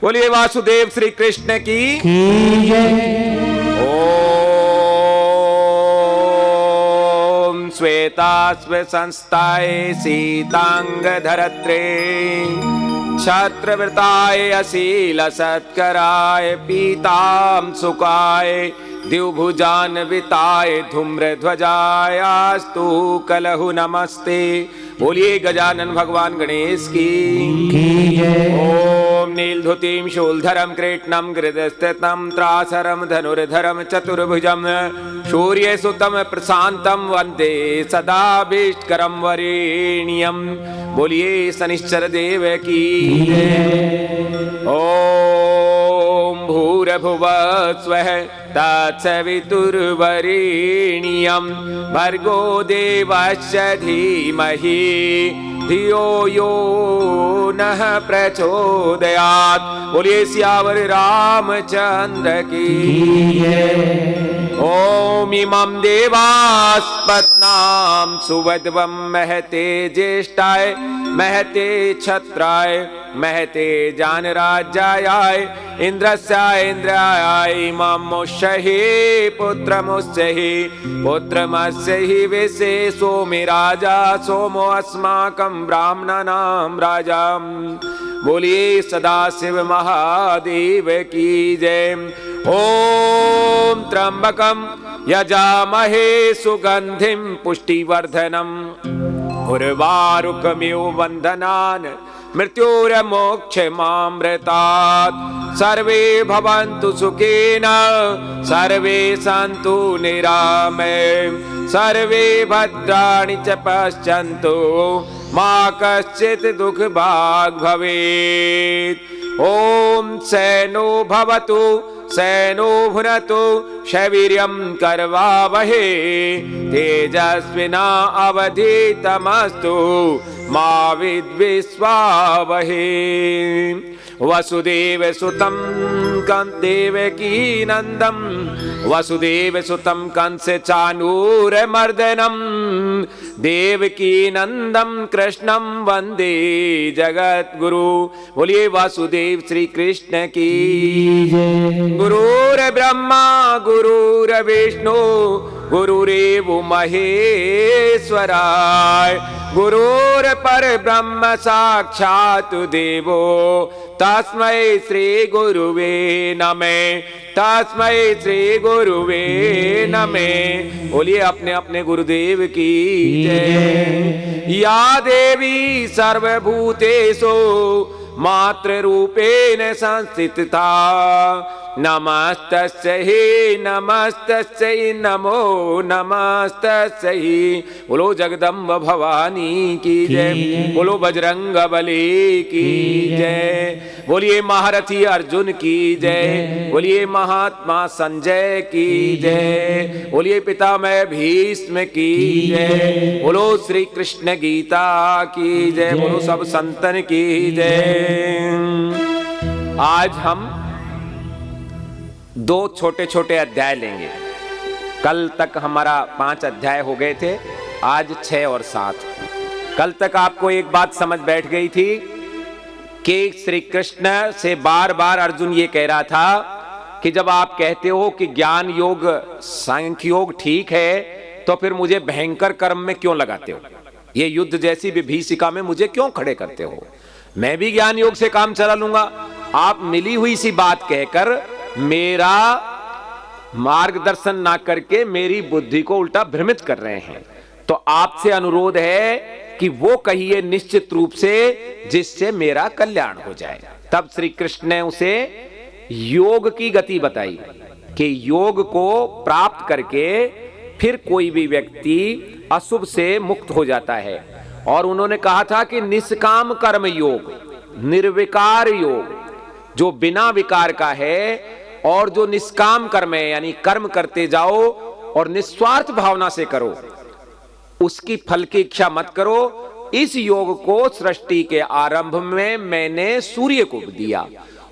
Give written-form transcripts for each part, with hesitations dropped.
बोलिए वासुदेव श्री कृष्ण की ओम श्वेतास्व संस्थाय सीतांग धरत्रे छत्रवृताय अशील सत्कराय पीताम सुकाय द्विभुजान्विताय धूम्रध्वजाय अस्तु कलहु नमस्ते। बोलिए गजानन भगवान गणेश की ओम नीलधुतिं शूलधरं कृष्णं गृदस्थितं त्रासरं धनुर्धरं चतुर्भुजं सूर्यसुतं प्रशान्तं वन्दे सदाभीष्टकरं वरेण्यं। बोलिए शनिश्चर देव की ओम भूर्भुवः स्वः तत्सवितुर्वरेण्यं भर्गो देवस्य धीमहि धियो यो नः प्रचोदयात्। बोलिए सियावर रामचंद्र की ओम इमं देवास्पत्नां सुवध्वं महते ज्येष्ठाय महते क्षत्राय महते जानराज्याय इंद्रस्याय इंद्राय इमं मुष्यहि पुत्रमुष्यहि पुत्रमस्यहि विशेषो मे राजा सोमो अस्माकं ब्राह्मणानां राजा। बोलिए सदाशिव महादेव की जय। ओम त्र्यंबकं यजामहे सुगंधिं पुष्टिवर्धनम् उर्वारुकमिव वन्दनान् मृत्युर्मोक्षमामृतात्। सर्वे भवन्तु सुखिन सर्वे सन्तु निरामये सर्वे भद्राणि च पश्यन्तु मा कश्चित् दुःखभाग् भवेत्। ओम सैनो भवतु सैनो भुनतु शवीर्यं करवावहे तेजस्विना अवधीतमस्तु मा विद्विषावहे। वसुदेव सुतं देवकी नंदं वसुदेव सुतं कंस चाणूरमर्दनं देवकी नंदं कृष्णं वंदे जगद्गुरु। बोलिए वासुदेव श्री कृष्ण की गुरुर्ब्रह्मा गुरुर्विष्णु गुरुरेव महेश्वराय गुरुर्परब्रह्म साक्षात् देवो तस्मै श्री गुरुवे नमः तस्मै श्री गुरुवे नमः। बोलिए अपने अपने गुरुदेव की जय। या देवी सर्वभूतेषु मातृरूपेण संस्थिता नमस्तस्यै नमस्तस्यै नमो नमस्तस्यै। बोलो जगदम्ब भवानी की जय। बोलो बजरंग बली की जय। बोलिए महारथी अर्जुन की जय। बोलिए महात्मा संजय की जय। बोलिए पितामह भीष्म की जय। बोलो श्री कृष्ण गीता की जय। बोलो सब संतन की जय। आज हम दो छोटे छोटे अध्याय लेंगे। कल तक हमारा 5 अध्याय हो गए थे, आज 6 और 7। कल तक आपको एक बात समझ बैठ गई थी कि श्री कृष्ण से बार बार अर्जुन ये कह रहा था कि जब आप कहते हो कि ज्ञान योग सांख्य योग ठीक है तो फिर मुझे भयंकर कर्म में क्यों लगाते हो, ये युद्ध जैसी विभीषिका में मुझे क्यों खड़े करते हो। मैं भी ज्ञान योग से काम चला लूंगा। आप मिली हुई सी बात कहकर मेरा मार्गदर्शन ना करके मेरी बुद्धि को उल्टा भ्रमित कर रहे हैं। तो आपसे अनुरोध है कि वो कहिए निश्चित रूप से जिससे मेरा कल्याण हो जाए। तब श्री कृष्ण ने उसे योग की गति बताई कि योग को प्राप्त करके फिर कोई भी व्यक्ति अशुभ से मुक्त हो जाता है। और उन्होंने कहा था कि निष्काम कर्म योग निर्विकार योग जो बिना विकार का है और जो निष्काम कर्म है यानी कर्म करते जाओ और निस्वार्थ भावना से करो, उसकी फल की इच्छा मत करो। इस योग को सृष्टि के आरंभ में मैंने सूर्य को दिया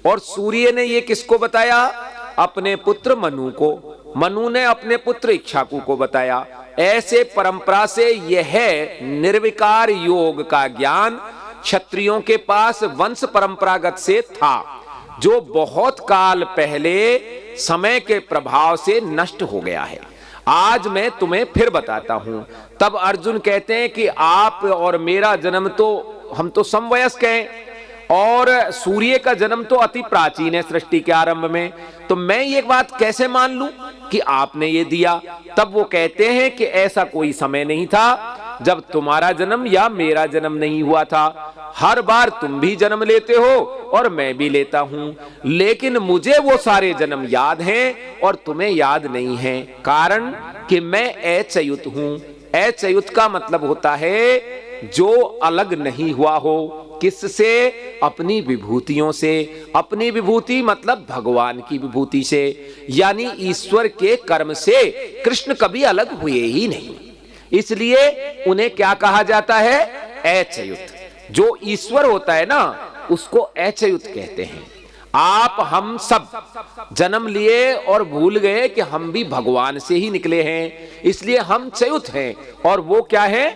और सूर्य ने ये किसको बताया, अपने पुत्र मनु को, मनु ने अपने पुत्र इक्ष्वाकु को बताया। ऐसे परंपरा से यह निर्विकार योग का ज्ञान क्षत्रियों के पास वंश परंपरागत से था। जो बहुत काल पहले समय के प्रभाव से नष्ट हो गया है। आज मैं तुम्हें फिर बताता हूं। तब अर्जुन कहते हैं कि आप और मेरा जन्म तो, हम तो समवयस्क हैं और सूर्य का जन्म तो अति प्राचीन है सृष्टि के आरंभ में, तो मैं ये बात कैसे मान लूं कि आपने ये दिया। तब वो कहते हैं कि ऐसा कोई समय नहीं था जब तुम्हारा जन्म या मेरा जन्म नहीं हुआ था। हर बार तुम भी जन्म लेते हो और मैं भी लेता हूं, लेकिन मुझे वो सारे जन्म याद हैं और तुम्हें याद नहीं है, कारण कि मैं अच्युत हूं। अच्युत का मतलब होता है जो अलग नहीं हुआ हो। किससे? अपनी विभूतियों से। अपनी विभूति मतलब भगवान की विभूति से, यानी ईश्वर के कर्म से कृष्ण कभी अलग हुए ही नहीं। इसलिए उन्हें क्या कहा जाता है? अच्युत। जो ईश्वर होता है ना, उसको अच्युत कहते हैं। आप हम सब जन्म लिए और भूल गए कि हम भी भगवान से ही निकले हैं, इसलिए हम च्युत हैं और वो क्या है?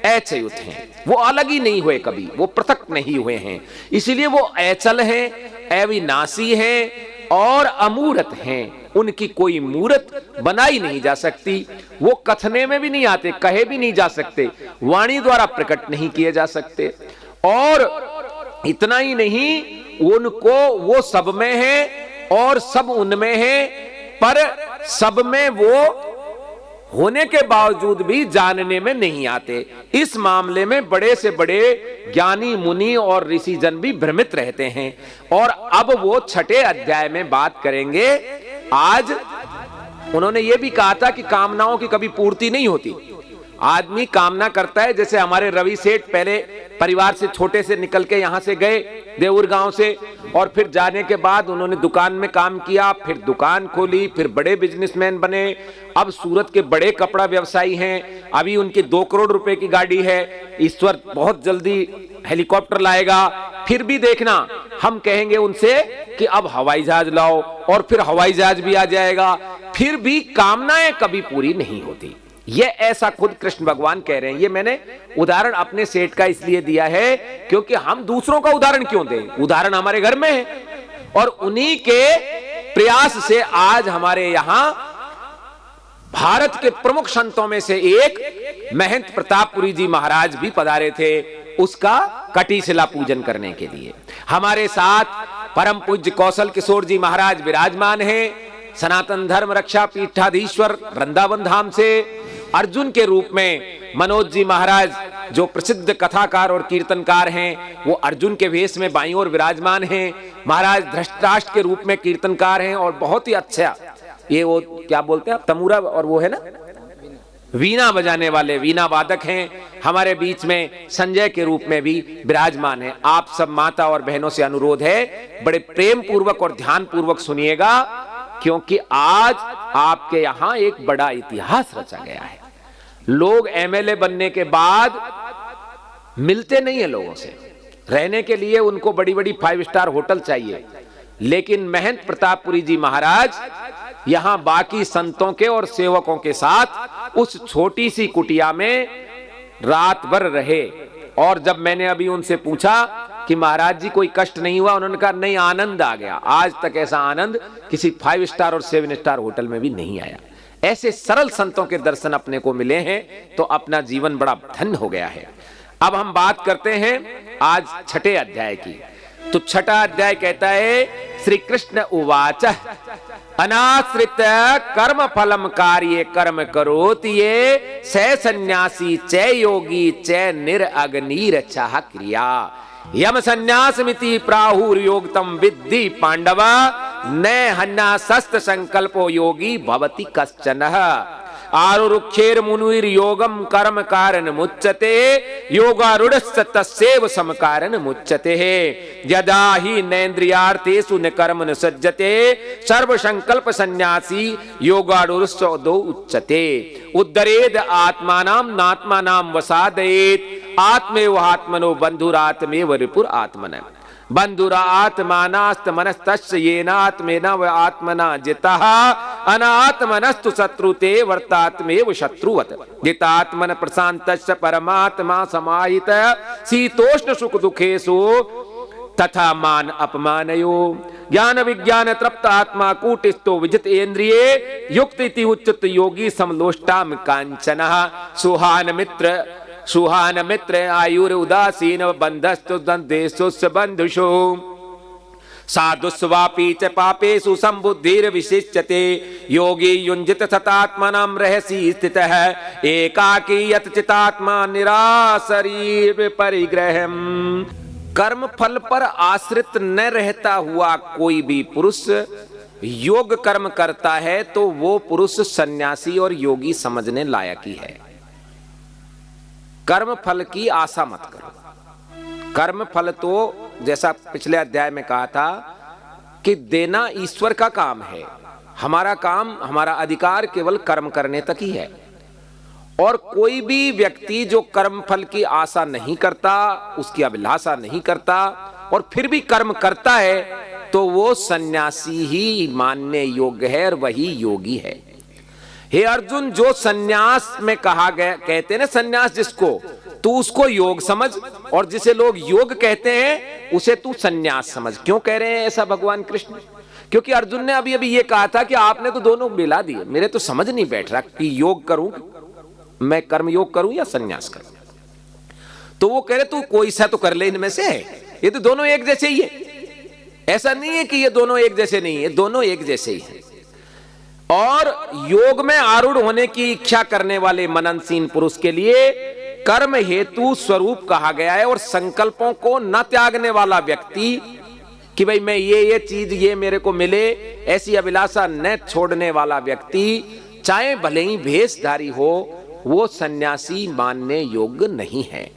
अच्युत हैं। वो अलग ही नहीं हुए कभी, वो पृथक नहीं हुए हैं, इसलिए वो अचल हैं, अविनाशी हैं और अमूर्त हैं। उनकी कोई मूर्त बनाई नहीं जा सकती, वो कथने में भी नहीं आते, कहे भी नहीं जा सकते, वाणी द्वारा प्रकट नहीं किए जा सकते। और इतना ही नहीं, उनको वो सब में है और सब उनमें है, पर सब में वो होने के बावजूद भी जानने में नहीं आते। इस मामले में बड़े से बड़े ज्ञानी मुनि और ऋषि जन भी भ्रमित रहते हैं। और अब वो 6ठे अध्याय में बात करेंगे। आज उन्होंने ये भी कहा था कि कामनाओं की कभी पूर्ति नहीं होती। आदमी कामना करता है, जैसे हमारे रवि सेठ पहले परिवार से छोटे से निकल के यहां से गए देऊर गांव से, और फिर जाने के बाद उन्होंने दुकान में काम किया, फिर दुकान खोली, फिर बड़े बिजनेसमैन बने। अब सूरत के बड़े कपड़ा व्यवसायी हैं, अभी उनकी 2 करोड़ रुपए की गाड़ी है। ईश्वर बहुत जल्दी हेलीकॉप्टर लाएगा। फिर भी देखना, हम कहेंगे उनसे कि अब हवाई जहाज लाओ, और फिर हवाई जहाज भी आ जाएगा। फिर भी कामनाएं कभी पूरी नहीं होती। ये ऐसा खुद कृष्ण भगवान कह रहे हैं। ये मैंने उदाहरण अपने सेठ का इसलिए दिया है क्योंकि हम दूसरों का उदाहरण क्यों दें? उदाहरण हमारे घर में है, और उन्हीं के प्रयास से आज हमारे यहां भारत के प्रमुख संतों में से एक महंत प्रतापपुरी जी महाराज भी पधारे थे, उसका कटी शिला पूजन करने के लिए। हमारे साथ परम पूज्य कौशल किशोर जी महाराज विराजमान हैं, सनातन धर्म रक्षा पीठाधीश्वर वृंदावन धाम से। अर्जुन के रूप में मनोज जी महाराज जो प्रसिद्ध कथाकार और कीर्तनकार हैं, वो अर्जुन के वेश में बाईं ओर विराजमान हैं। महाराज धृतराष्ट्र के रूप में कीर्तनकार हैं और बहुत ही अच्छा, ये वो क्या बोलते हैं तमूरा, और वो है ना वीणा बजाने वाले वीणा वादक हैं। हमारे बीच में संजय के रूप में भी विराजमान है। आप सब माता और बहनों से अनुरोध है, बड़े प्रेम पूर्वक और ध्यान पूर्वक सुनिएगा, क्योंकि आज आपके यहां एक बड़ा इतिहास रचा गया है। लोग एमएलए बनने के बाद मिलते नहीं है लोगों से, रहने के लिए उनको बड़ी बड़ी 5 स्टार होटल चाहिए, लेकिन महंत प्रतापपुरी जी महाराज यहां बाकी संतों के और सेवकों के साथ उस छोटी सी कुटिया में रात भर रहे। और जब मैंने अभी उनसे पूछा कि महाराज जी कोई कष्ट नहीं हुआ, उन्होंने कहा नहीं, आनंद आ गया। आज तक ऐसा आनंद किसी 5 स्टार और 7 स्टार होटल में भी नहीं आया। ऐसे सरल संतों के दर्शन अपने को मिले हैं तो अपना जीवन बड़ा धन्य हो गया है। अब हम बात करते हैं आज 6ठे अध्याय की। तो 6ठा अध्याय कहता है, श्री कृष्ण उवाच अनाश्रित कर्म फलम कार्ये कर्म करोति ये स सन्यासी च योगी च निरअग्निर छह क्रिया यम संन्यासमिति प्राहुर योगतम विद्धि पांडव न हन्ना शस्त्र संकल्पो योगी भवति कश्चनः आरुरुक्षेर मुनिर योगम कर्म कारण मुच्यते योगारूढ़स्य तस्यैव सम कारण मुच्यते यदा हि नेन्द्रियार्थेषु न कर्म न सज्जते सर्व संकल्प सन्यासी योगारूढ़स्य दो उच्यते उद्धरेद आत्मानाम नात्मानाम वसादयेत आत्मेव आत्मनो बंधुरात्मेव रिपुर आत्मन बंधुरा आत्मानास्त मनस्तस्य येनात्मेन व आत्मना जितः अनात्मनस्तु शत्रुते वर्तात्मेव शत्रुवत् जितात्मन प्रशान्तस्य परमात्मा समाहित शीतोष्ण सुख दुखेषु तथा मान अपमानयो ज्ञान विज्ञान तृप्त आत्मा कूटिस्थो विजित इंद्रिये युक्त इति उच्चित योगी समलोष्टाम कांचन सुहान मित्र आयुर उदासीन बंधस्तु बंधेषु बंधुषु साधुस्वापी च पापेषु संबुद्धिर विशिष्यते योगी युञ्जित सतात्मनं रहसि स्थितः एकाकी यत चितात्मा निराशरीर परिग्रहम्। कर्म फल पर आश्रित न रहता हुआ कोई भी पुरुष योग कर्म करता है तो वो पुरुष सन्यासी और योगी समझने लायक ही है। कर्म फल की आशा मत करो। कर्म फल तो जैसा पिछले अध्याय में कहा था कि देना ईश्वर का काम है। हमारा काम, हमारा अधिकार केवल कर्म करने तक ही है। और कोई भी व्यक्ति जो कर्म फल की आशा नहीं करता, उसकी अभिलाषा नहीं करता और फिर भी कर्म करता है तो वो सन्यासी ही मानने योग्य है और वही योगी है। हे अर्जुन, जो सन्यास में कहा गया, कहते हैं ना सन्यास जिसको, तू उसको योग समझ, और जिसे लोग योग कहते हैं उसे तू सन्यास समझ। क्यों कह रहे हैं ऐसा भगवान कृष्ण? क्योंकि अर्जुन ने अभी अभी ये कहा था कि आपने तो दोनों मिला दिए, मेरे तो समझ नहीं बैठ रहा कि योग करूं, मैं कर्म योग करूं या सन्यास करूं। तो वो कह रहे तू कोई सा तो कर ले इनमें से, ये तो दोनों एक जैसे ही है। ऐसा नहीं है कि ये दोनों एक जैसे नहीं है, दोनों एक जैसे ही है। और योग में आरूढ़ होने की इच्छा करने वाले मननशील पुरुष के लिए कर्म हेतु स्वरूप कहा गया है। और संकल्पों को न त्यागने वाला व्यक्ति कि भाई मैं ये चीज ये मेरे को मिले, ऐसी अभिलाषा न छोड़ने वाला व्यक्ति, चाहे भले ही भेषधारी हो, वो सन्यासी मानने योग्य नहीं है।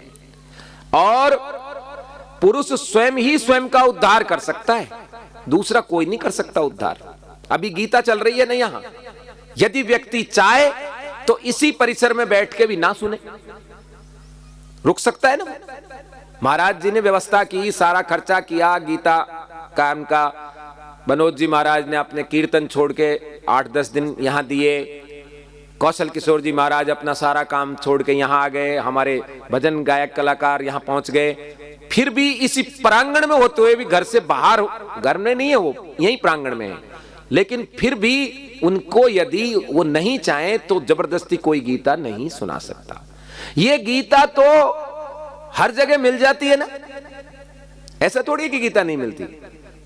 और पुरुष स्वयं ही स्वयं का उद्धार कर सकता है, दूसरा कोई नहीं कर सकता उद्धार। अभी गीता चल रही है ना यहां, यदि व्यक्ति चाहे तो इसी परिसर में बैठ के भी ना सुने, रुक सकता है ना। महाराज जी ने व्यवस्था की, सारा खर्चा किया, गीता काम का मनोज जी महाराज ने अपने कीर्तन छोड़ के 8-10 दिन यहां दिए, कौशल किशोर जी महाराज अपना सारा काम छोड़ के यहां आ गए, हमारे भजन गायक कलाकार यहां पहुंच गए। फिर भी इसी प्रांगण में होते हुए भी, घर से बाहर, घर में नहीं है वो, यही प्रांगण में है, लेकिन फिर भी उनको यदि वो नहीं चाहे तो जबरदस्ती कोई गीता नहीं सुना सकता। ये गीता तो हर जगह मिल जाती है ना, ऐसा थोड़ी है कि गीता नहीं मिलती,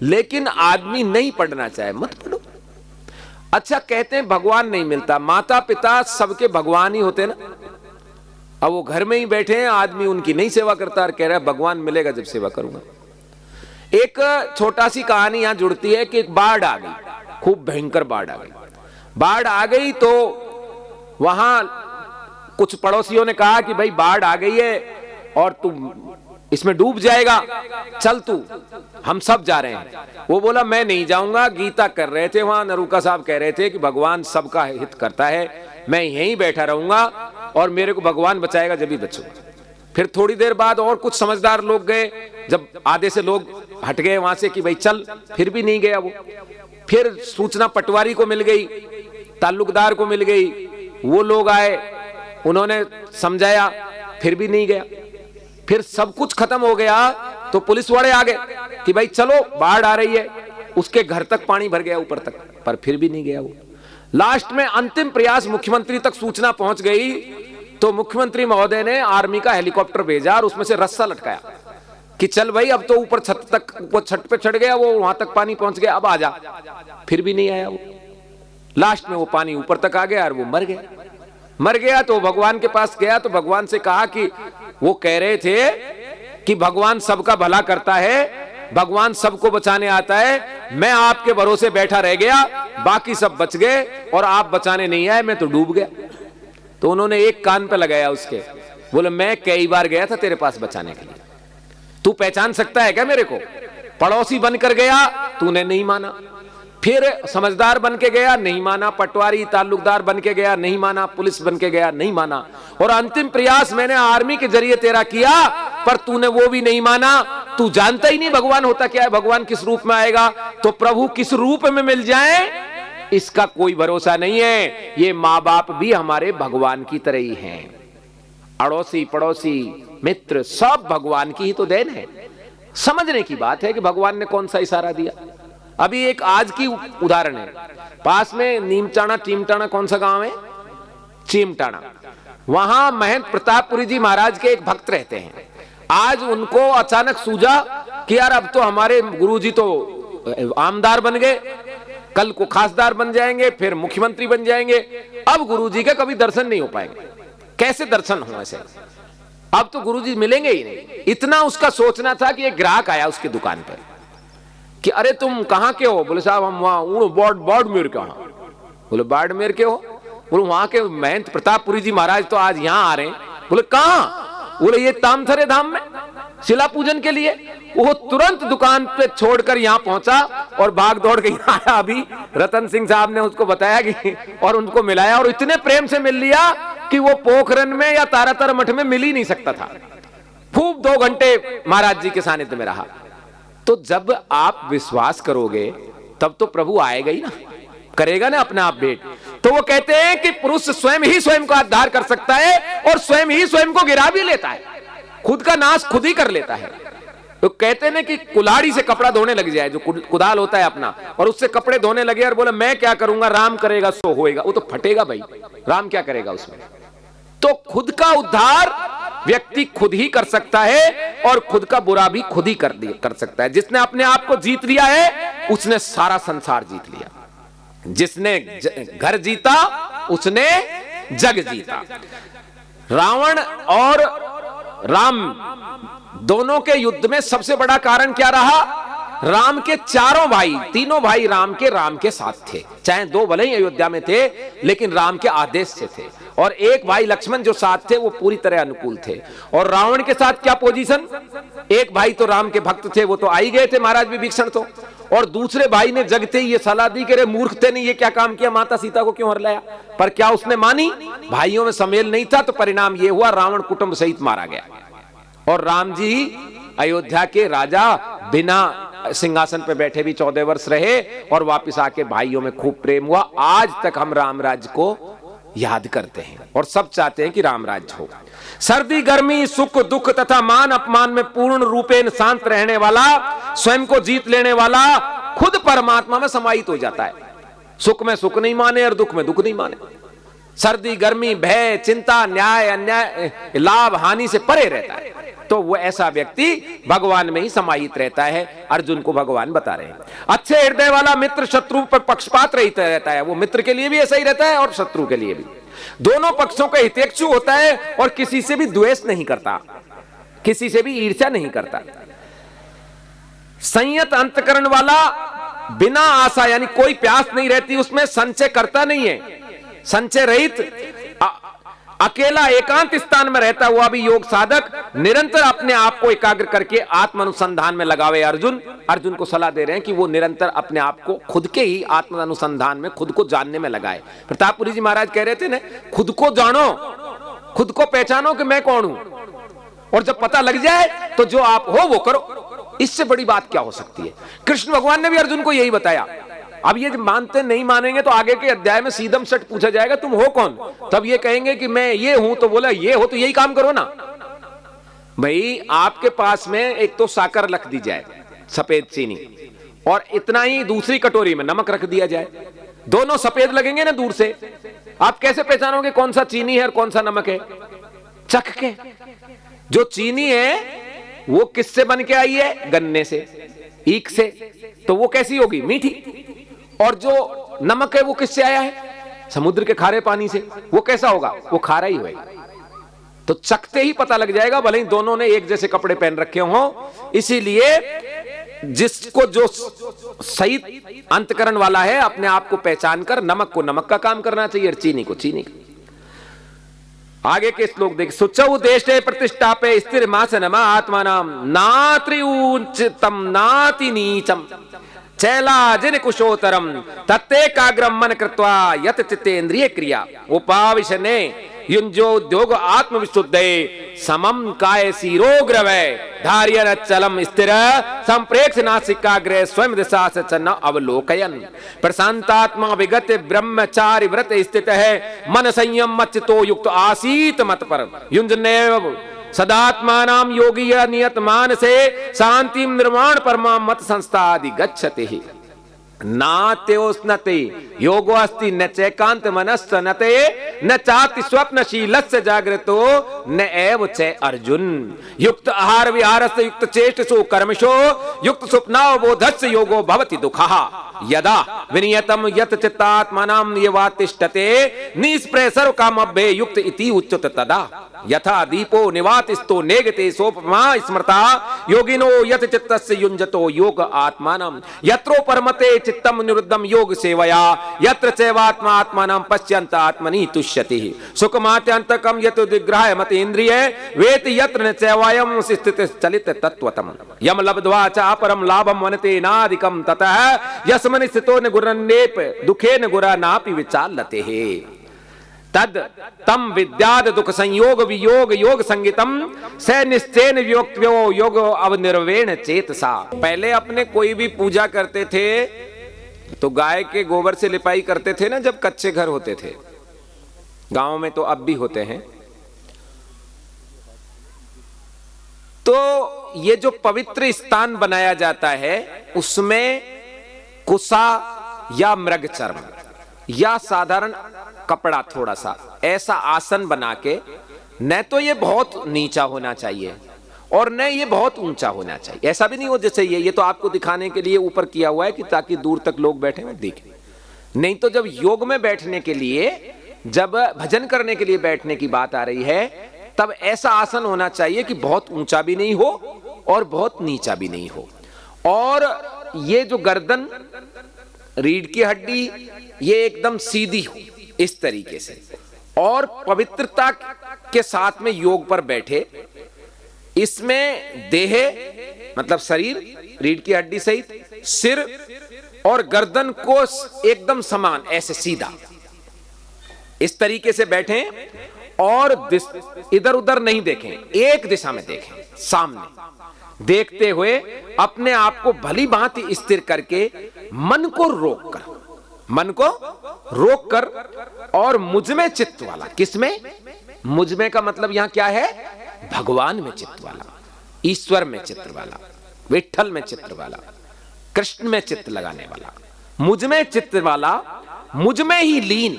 लेकिन आदमी नहीं पढ़ना चाहे मत पढ़ो। अच्छा, कहते हैं भगवान नहीं मिलता, माता पिता सबके भगवान ही होते ना। अब वो घर में ही बैठे हैं, आदमी उनकी नहीं सेवा करता और कह रहा है भगवान मिलेगा जब सेवा करूंगा। एक छोटा सी कहानी यहां जुड़ती है कि एक बाढ़ आ गई, खूब भयंकर बाढ़ आ गई। बाढ़ आ गई तो वहां कुछ पड़ोसियों ने कहा कि भाई बाढ़ आ गई है और तू इसमें डूब जाएगा, चल तू, हम सब जा रहे हैं। वो बोला मैं नहीं जाऊंगा। गीता कर रहे थे वहां, नरूका साहब कह रहे थे कि भगवान सबका हित करता है, मैं यहीं बैठा रहूंगा और मेरे को भगवान बचाएगा जब भी बचूंगा। फिर थोड़ी देर बाद और कुछ समझदार लोग गए, जब आधे से लोग हट गए वहां से कि भाई चल, फिर भी नहीं गया वो। फिर सूचना पटवारी को मिल गई, ताल्लुकदार को मिल गई, वो लोग आए, उन्होंने समझाया, फिर भी नहीं गया। फिर सब कुछ खत्म हो गया तो पुलिस वाले आ गए कि भाई चलो बाढ़ आ रही है, उसके घर तक पानी भर गया ऊपर तक, पर फिर भी नहीं गया वो। लास्ट में अंतिम प्रयास, मुख्यमंत्री तक सूचना पहुंच गई तो मुख्यमंत्री महोदय ने आर्मी का हेलीकॉप्टर भेजा और उसमें से रस्सा लटकाया कि चल भाई अब तो ऊपर छत तक, वो छत पे चढ़ गया, वो वहां तक पानी पहुंच गया, अब आ जा। फिर भी नहीं आया वो। लास्ट में वो पानी ऊपर तक आ गया और वो मर गया। मर गया तो भगवान के पास गया तो भगवान से कहा कि वो कह रहे थे कि भगवान सबका भला करता है, भगवान सबको बचाने आता है, मैं आपके भरोसे बैठा रह गया, बाकी सब बच गए और आप बचाने नहीं आए, मैं तो डूब गया। तो उन्होंने एक कान पे लगाया उसके, बोले मैं कई बार गया था तेरे पास बचाने के लिए, तू पहचान सकता है क्या मेरे को? पड़ोसी बनकर गया, तूने नहीं माना। फिर समझदार बन के गया, नहीं माना। पटवारी ताल्लुकदार बन के गया, नहीं माना। पुलिस बन के गया, नहीं माना। और अंतिम प्रयास मैंने आर्मी के जरिए तेरा किया, पर तूने वो भी नहीं माना। तू जानता ही नहीं भगवान होता क्या है, भगवान किस रूप में आएगा, तो प्रभु किस रूप में मिल जाए इसका कोई भरोसा नहीं है। ये माँ बाप भी हमारे भगवान की तरह ही हैं, अड़ोसी पड़ोसी मित्र सब भगवान की ही तो देन है। समझने की बात है कि भगवान ने कौन सा इशारा दिया। अभी एक आज की उदाहरण है, पास में नीमटाना टीमटाना कौन सा गांव है, चीमटाना, वहां महंत प्रतापपुरी जी महाराज के एक भक्त रहते हैं। आज उनको अचानक सूझा कि यार अब तो हमारे गुरुजी तो आमदार बन गए, कल को खासदार बन जाएंगे, फिर मुख्यमंत्री बन जाएंगे, अब गुरुजी के कभी दर्शन नहीं हो पाएंगे, कैसे दर्शन हो ऐसे, अब तो गुरुजी मिलेंगे ही नहीं। इतना उसका सोचना था कि एक ग्राहक आया उसकी दुकान पर कि अरे तुम कहां के हो? बोले साहब हम वहां बाड़मेर के। बोले बाड़मेर के हो? बोले वहां के महंत प्रतापपुरी जी महाराज तो आज यहां आ रहे हैं। बोले कहां? बोले ये तामथरे धाम में शिला पूजन के लिए। वो तुरंत दुकान पे छोड़कर यहाँ पहुंचा और भाग दौड़ के यहाँ आया। अभी रतन सिंह साहब ने उसको बताया कि और उनको मिलाया और इतने प्रेम से मिल लिया कि वो पोखरन में या तारातर मठ में मिल ही नहीं सकता था। खूब 2 घंटे महाराज जी के सानिध्य में रहा। तो जब आप विश्वास करोगे तब तो प्रभु आएगा ही ना, करेगा ना अपने आप भेंट। तो वो कहते हैं कि पुरुष स्वयं ही स्वयं का उद्धार कर सकता है और स्वयं ही स्वयं को गिरा भी लेता है, खुद का नाश खुद ही कर लेता है। तो कहते हैं कि कुल्हाड़ी से कपड़ा धोने लग जाए, जो कुदाल होता है अपना, और उससे कपड़े धोने लगे और बोले मैं क्या करूंगा, राम करेगा सो होएगा, वो तो फटेगा भाई, राम क्या करेगा उसमें। तो खुद का उद्धार व्यक्ति खुद ही कर सकता है और खुद का बुरा भी खुद ही कर सकता है। जिसने अपने आप को जीत लिया है उसने सारा संसार जीत लिया। जिसने घर जीता उसने जग जीता। रावण और राम दोनों के युद्ध में सबसे बड़ा कारण क्या रहा? राम के चारों भाई, तीनों भाई राम के साथ थे, चाहे 2 भले ही अयोध्या में थे लेकिन राम के आदेश से थे। और एक भाई लक्ष्मण जो साथ थे वो पूरी तरह अनुकूल थे। और रावण के साथ क्या पोजीशन? एक भाई तो राम के भक्त थे, वो तो आ ही गए थे महाराज विभीषण तो, और दूसरे भाई ने जगते ही ये सलाह दी कि मूर्ख थे नहीं, ये क्या काम किया, माता सीता को क्यों हर लाया? पर क्या उसने मानी? भाइयों में समेल नहीं था, तो परिणाम ये हुआ रावण कुटुंब सहित मारा गया। और राम जी अयोध्या के राजा बिना सिंहासन पे बैठे भी 14 वर्ष रहे और वापस आके भाइयों में खूब प्रेम हुआ। आज तक हम राम राज्य को याद करते हैं और सब चाहते हैं कि राम राज्य हो। सर्दी गर्मी सुख दुख तथा मान अपमान में पूर्ण रूपेण शांत रहने वाला, स्वयं को जीत लेने वाला खुद परमात्मा में समाहित हो जाता है। सुख में सुख नहीं माने और दुख में दुख नहीं माने। सर्दी गर्मी भय चिंता न्याय अन्याय लाभ हानि से परे रहता है। तो वो ऐसा व्यक्ति भगवान में ही समाहित रहता है। अर्जुन को भगवान बता रहे हैं अच्छे हृदय वाला मित्र शत्रु पर पक्षपात रहित रहता है। वो मित्र के लिए भी ऐसा ही रहता है और शत्रु के लिए भी, दोनों पक्षों का हितैषी होता है और किसी से भी द्वेष नहीं करता, किसी से भी ईर्ष्या नहीं करता। संयत अंतकरण वाला बिना आशा यानी कोई प्यास नहीं रहती उसमें, संचय करता नहीं है, संचय रहित अकेला एकांत स्थान में रहता हुआ भी योग साधक निरंतर अपने आप को एकाग्र करके आत्म अनुसंधान में लगावे। अर्जुन को सलाह दे रहे हैं कि वो निरंतर अपने आप को खुद के ही आत्म अनुसंधान में, खुद को जानने में लगाए। प्रतापपुरी जी महाराज कह रहे थे ना, खुद को जानो, खुद को पहचानो कि मैं कौन हूं, और जब पता लग जाए तो जो आप हो वो करो। इससे बड़ी बात क्या हो सकती है? कृष्ण भगवान ने भी अर्जुन को यही बताया। अब ये मानते नहीं मानेंगे तो आगे के अध्याय में सीधम सट पूछा जाएगा तुम हो कौन, तब ये कहेंगे कि मैं ये हूं, तो बोला ये हो तो यही काम करो ना भाई। आपके पास में एक तो साकर रख दी जाए सफेद चीनी, और इतना ही दूसरी कटोरी में नमक रख दिया जाए, दोनों सफेद लगेंगे ना दूर से, आप कैसे पहचानोगे कौन सा चीनी है और कौन सा नमक है? चख के। जो चीनी है वो किससे बन के आई है? गन्ने से, ईख से, तो वो कैसी होगी? मीठी। और जो नमक है वो किससे आया है? समुद्र के खारे पानी से, वो कैसा होगा? वो खारा ही होगा। तो चखते ही पता लग जाएगा, भले ही दोनों ने एक जैसे कपड़े पहन रखे हों। इसीलिए जिसको जो सही अंतकरण वाला है अपने आप को पहचान कर नमक को नमक का काम करना चाहिए और चीनी को चीनी का। आगे के श्लोक देख, सुचौ देशे प्रतिष्ठापे स्थिर मासनमा आत्मानाम नात्रि उच्चतम नाति नीचम चैला जिन कुशोतरम तत्ते काग्रम मन कृत्वा यत चित्तेन्द्रिय क्रिया उपाविशने युंजोद्योग आत्मविशुद्धे समम काय सीरोग्रवै धार्यन चलम स्थिर संप्रेक्ष नासिकाग्रे स्वयं दिशा से चन्न अवलोकयन प्रशांतात्मा विगत ब्रह्मचारि व्रत स्थित है मन संयम मच्चितो युक्त आसीत मत पर युंजने सदात्मानाम योगी नियत मान से शांति निर्माण परमा मत संस्था आदि गच्छते ही नात्योस्नते योगो अस्ति न चैकांत मनस्स नते न चाति स्वप्नशीलस्य जागृतो न एव च अर्जुन युक्त आहार विहारस्य युक्त चेष्टसु कर्मशो युक्त स्वप्नावबोधस्य योगो भवति दुःखः यदा विनियतम यत चित्तात्मानां निवातिष्ठते निस्पृह सर्वकामभ्ये युक्त इति उच्यते तदा यथा दीपो निवातिस्तो नेगते सोपमा स्मृता योगिनो यत चित्तस्य युञ्जतो योग आत्मानं यत्रो परमते चित्तम निरुद्धम योग सेवया यत्र चैवात्मा आत्मानं पश्यन्त आत्मनि तुष्यति सुखमात्यन्तकं यत दिग्रहाय मत इंद्रिये वेति यत्र न चैवायं स्थित चलित तत्वतम यम लब्ध्वा च अपरम लाभम वनते नादिकं ततः यस्मनि स्थितो न गुरन्नेप दुखेन गुरा नापि विचालते हे तद तम विद्याद दुख संयोग वियोग योग संगीतम स निश्चयन वियोक्त्यो योग अवनिर्वेण चेतसा। पहले अपने कोई भी पूजा करते थे तो गाय के गोबर से लिपाई करते थे ना, जब कच्चे घर होते थे। गांव में तो अब भी होते हैं। तो ये जो पवित्र स्थान बनाया जाता है उसमें कुसा या मृग चर्म या साधारण कपड़ा थोड़ा सा ऐसा आसन बना के, न तो ये बहुत नीचा होना चाहिए और न ये बहुत ऊंचा होना चाहिए। ऐसा भी नहीं हो जैसे ये तो आपको दिखाने के लिए ऊपर किया हुआ है कि ताकि दूर तक लोग बैठे और देखें। नहीं तो जब योग में बैठने के लिए, जब भजन करने के लिए बैठने की बात आ रही है, तब ऐसा आसन होना चाहिए कि बहुत ऊंचा भी नहीं हो और बहुत नीचा भी नहीं हो। और ये जो गर्दन, रीढ़ की हड्डी, ये एकदम सीधी हो इस तरीके से, और पवित्रता के साथ में योग पर बैठे। इसमें देह मतलब शरीर, रीढ़ की हड्डी सहित सिर और गर्दन को एकदम समान ऐसे सीधा इस तरीके से बैठें और इधर उधर नहीं देखें, एक दिशा में देखें, सामने देखते हुए अपने आप को भली भांति स्थिर करके मन को रोक कर और मुझ में चित्त वाला। किसमें? मुझ में का मतलब यहां क्या है? भगवान में चित्त वाला, ईश्वर में चित्त वाला, विठ्ठल में चित्त वाला, कृष्ण में चित्त लगाने वाला, मुझ में चित्त वाला, मुझ में ही लीन,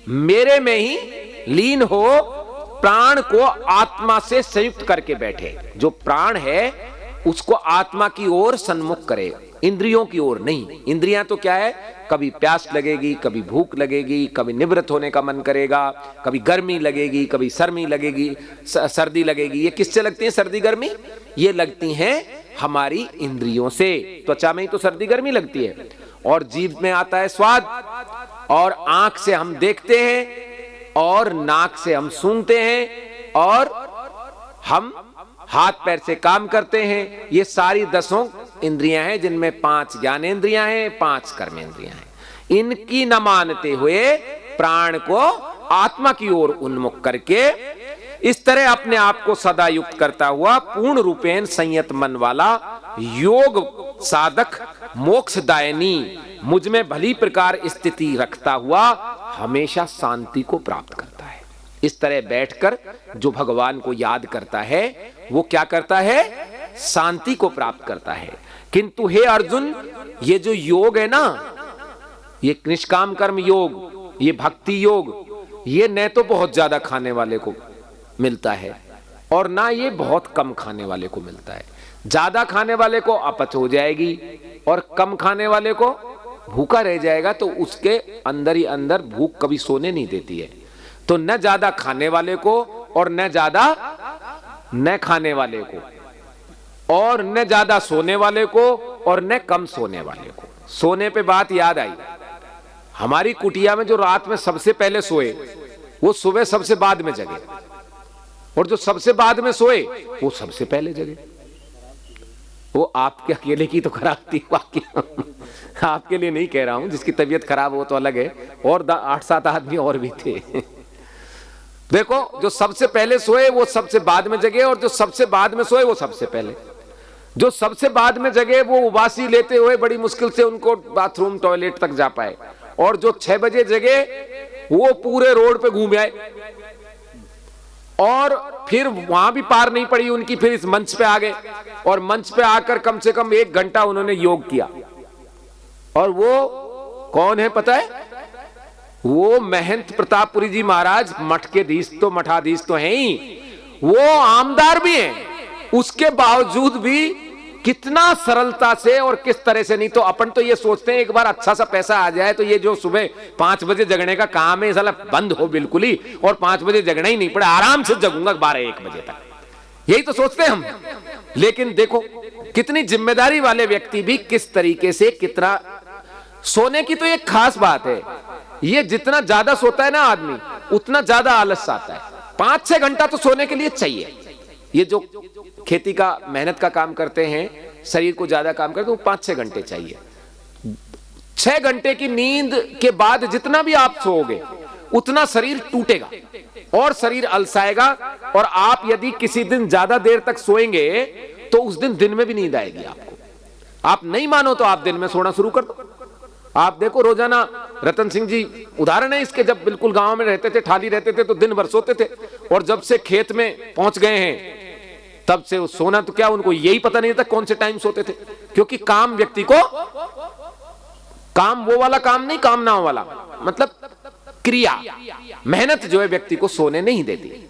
मेरे में ही लीन हो, प्राण को आत्मा से संयुक्त करके बैठे। जो प्राण है उसको आत्मा की ओर सन्मुख करे, इंद्रियों की ओर नहीं। इंद्रियां तो क्या है, कभी प्यास लगेगी, कभी भूख लगेगी, कभी निवृत्त होने का मन करेगा, कभी गर्मी लगेगी, कभी सर्मी लगेगी, सर्दी लगेगी। ये किससे लगती है सर्दी गर्मी? ये लगती हैं हमारी इंद्रियों से। त्वचा में ही तो सर्दी गर्मी लगती है, और जीभ में आता है स्वाद, और आंख से हम देखते हैं, और नाक से हम सूंघते हैं, और हम हाथ पैर से काम करते हैं। ये सारी 10 इंद्रियां हैं, जिनमें 5 ज्ञानेंद्रियां हैं, 5 कर्मेंद्रियां हैं। इनकी न मानते हुए प्राण को आत्मा की ओर उन्मुख करके इस तरह अपने आप को सदा युक्त करता हुआ पूर्ण रूपेण संयत मन वाला योग साधक मोक्षदायिनी मुझ में भली प्रकार स्थिति रखता हुआ हमेशा शांति को प्राप्त करता है। इस तरह बैठकर जो भगवान को याद करता है वो क्या करता है? शांति को प्राप्त करता है। किंतु हे अर्जुन, ये जो योग है ना, ये निष्काम कर्म योग, ये भक्ति योग, ये न तो बहुत ज्यादा खाने वाले को मिलता है और ना ये बहुत कम खाने वाले को मिलता है। ज्यादा खाने वाले को अपच हो जाएगी और कम खाने वाले को भूखा रह जाएगा, तो उसके अंदर ही अंदर भूख कभी सोने नहीं देती है। तो न ज्यादा खाने वाले को और न ज्यादा न खाने वाले को, और न ज्यादा सोने वाले को और न कम सोने वाले को। सोने पे बात याद आई, हमारी कुटिया में जो रात में सबसे पहले सोए वो सुबह सबसे बाद में जगे, और जो सबसे बाद में सोए वो सबसे पहले जगे। वो आपके अकेले की तो खराब थी, बाकी आपके लिए नहीं कह रहा हूं, जिसकी तबीयत खराब हो तो अलग है, और 8-7 आदमी और भी थे। देखो, जो सबसे पहले सोए वो सबसे बाद में जगे, और जो सबसे बाद में सोए वो सबसे पहले। जो सबसे बाद में जगे वो उबासी लेते हुए बड़ी मुश्किल से उनको बाथरूम टॉयलेट तक जा पाए, और जो 6 बजे जगे वो पूरे रोड पे घूम आए। और फिर वहां भी पार नहीं पड़ी उनकी, फिर इस मंच पे आ गए और मंच पे आकर कम से कम 1 घंटा उन्होंने योग किया। और वो कौन है पता है? वो महंत प्रतापपुरी जी महाराज, मठ के मठाधीश तो हैं ही, वो आमदार भी हैं। उसके बावजूद भी कितना सरलता से और किस तरह से, नहीं तो अपन तो ये सोचते हैं एक बार अच्छा सा पैसा आ जाए तो ये जो सुबह 5 बजे जगने का काम है साला बंद हो बिल्कुल ही, और 5 बजे जगना ही नहीं पड़े, आराम से जगूंगा 12-1 बजे तक, यही तो सोचते हैं हम। लेकिन देखो कितनी जिम्मेदारी वाले व्यक्ति भी किस तरीके से, कितना सोने की तो एक खास बात है, ये जितना ज्यादा सोता है ना आदमी उतना ज्यादा आलस आता है। 5-6 घंटा तो सोने के लिए चाहिए। ये जो खेती का मेहनत का काम करते हैं, शरीर को ज्यादा काम करते हैं, वो 5-6 घंटे चाहिए। 6 घंटे की नींद के बाद जितना भी आप सोओगे उतना शरीर टूटेगा और शरीर अलसाएगा। और आप यदि किसी दिन ज्यादा देर तक सोएंगे तो उस दिन में भी नींद आएगी आपको। आप नहीं मानो तो आप दिन में सोना शुरू कर दो। आप देखो रोजाना, रतन सिंह जी उदाहरण है इसके, जब बिल्कुल गांव में रहते थे, ठाली रहते थे तो दिन भर सोते थे, और जब से खेत में पहुंच गए हैं तब से सोना तो क्या, उनको यही पता नहीं था कौन से टाइम सोते थे। क्योंकि काम व्यक्ति को, काम वो वाला काम नहीं, कामनाओं वाला मतलब क्रिया, मेहनत जो है व्यक्ति को सोने नहीं देती।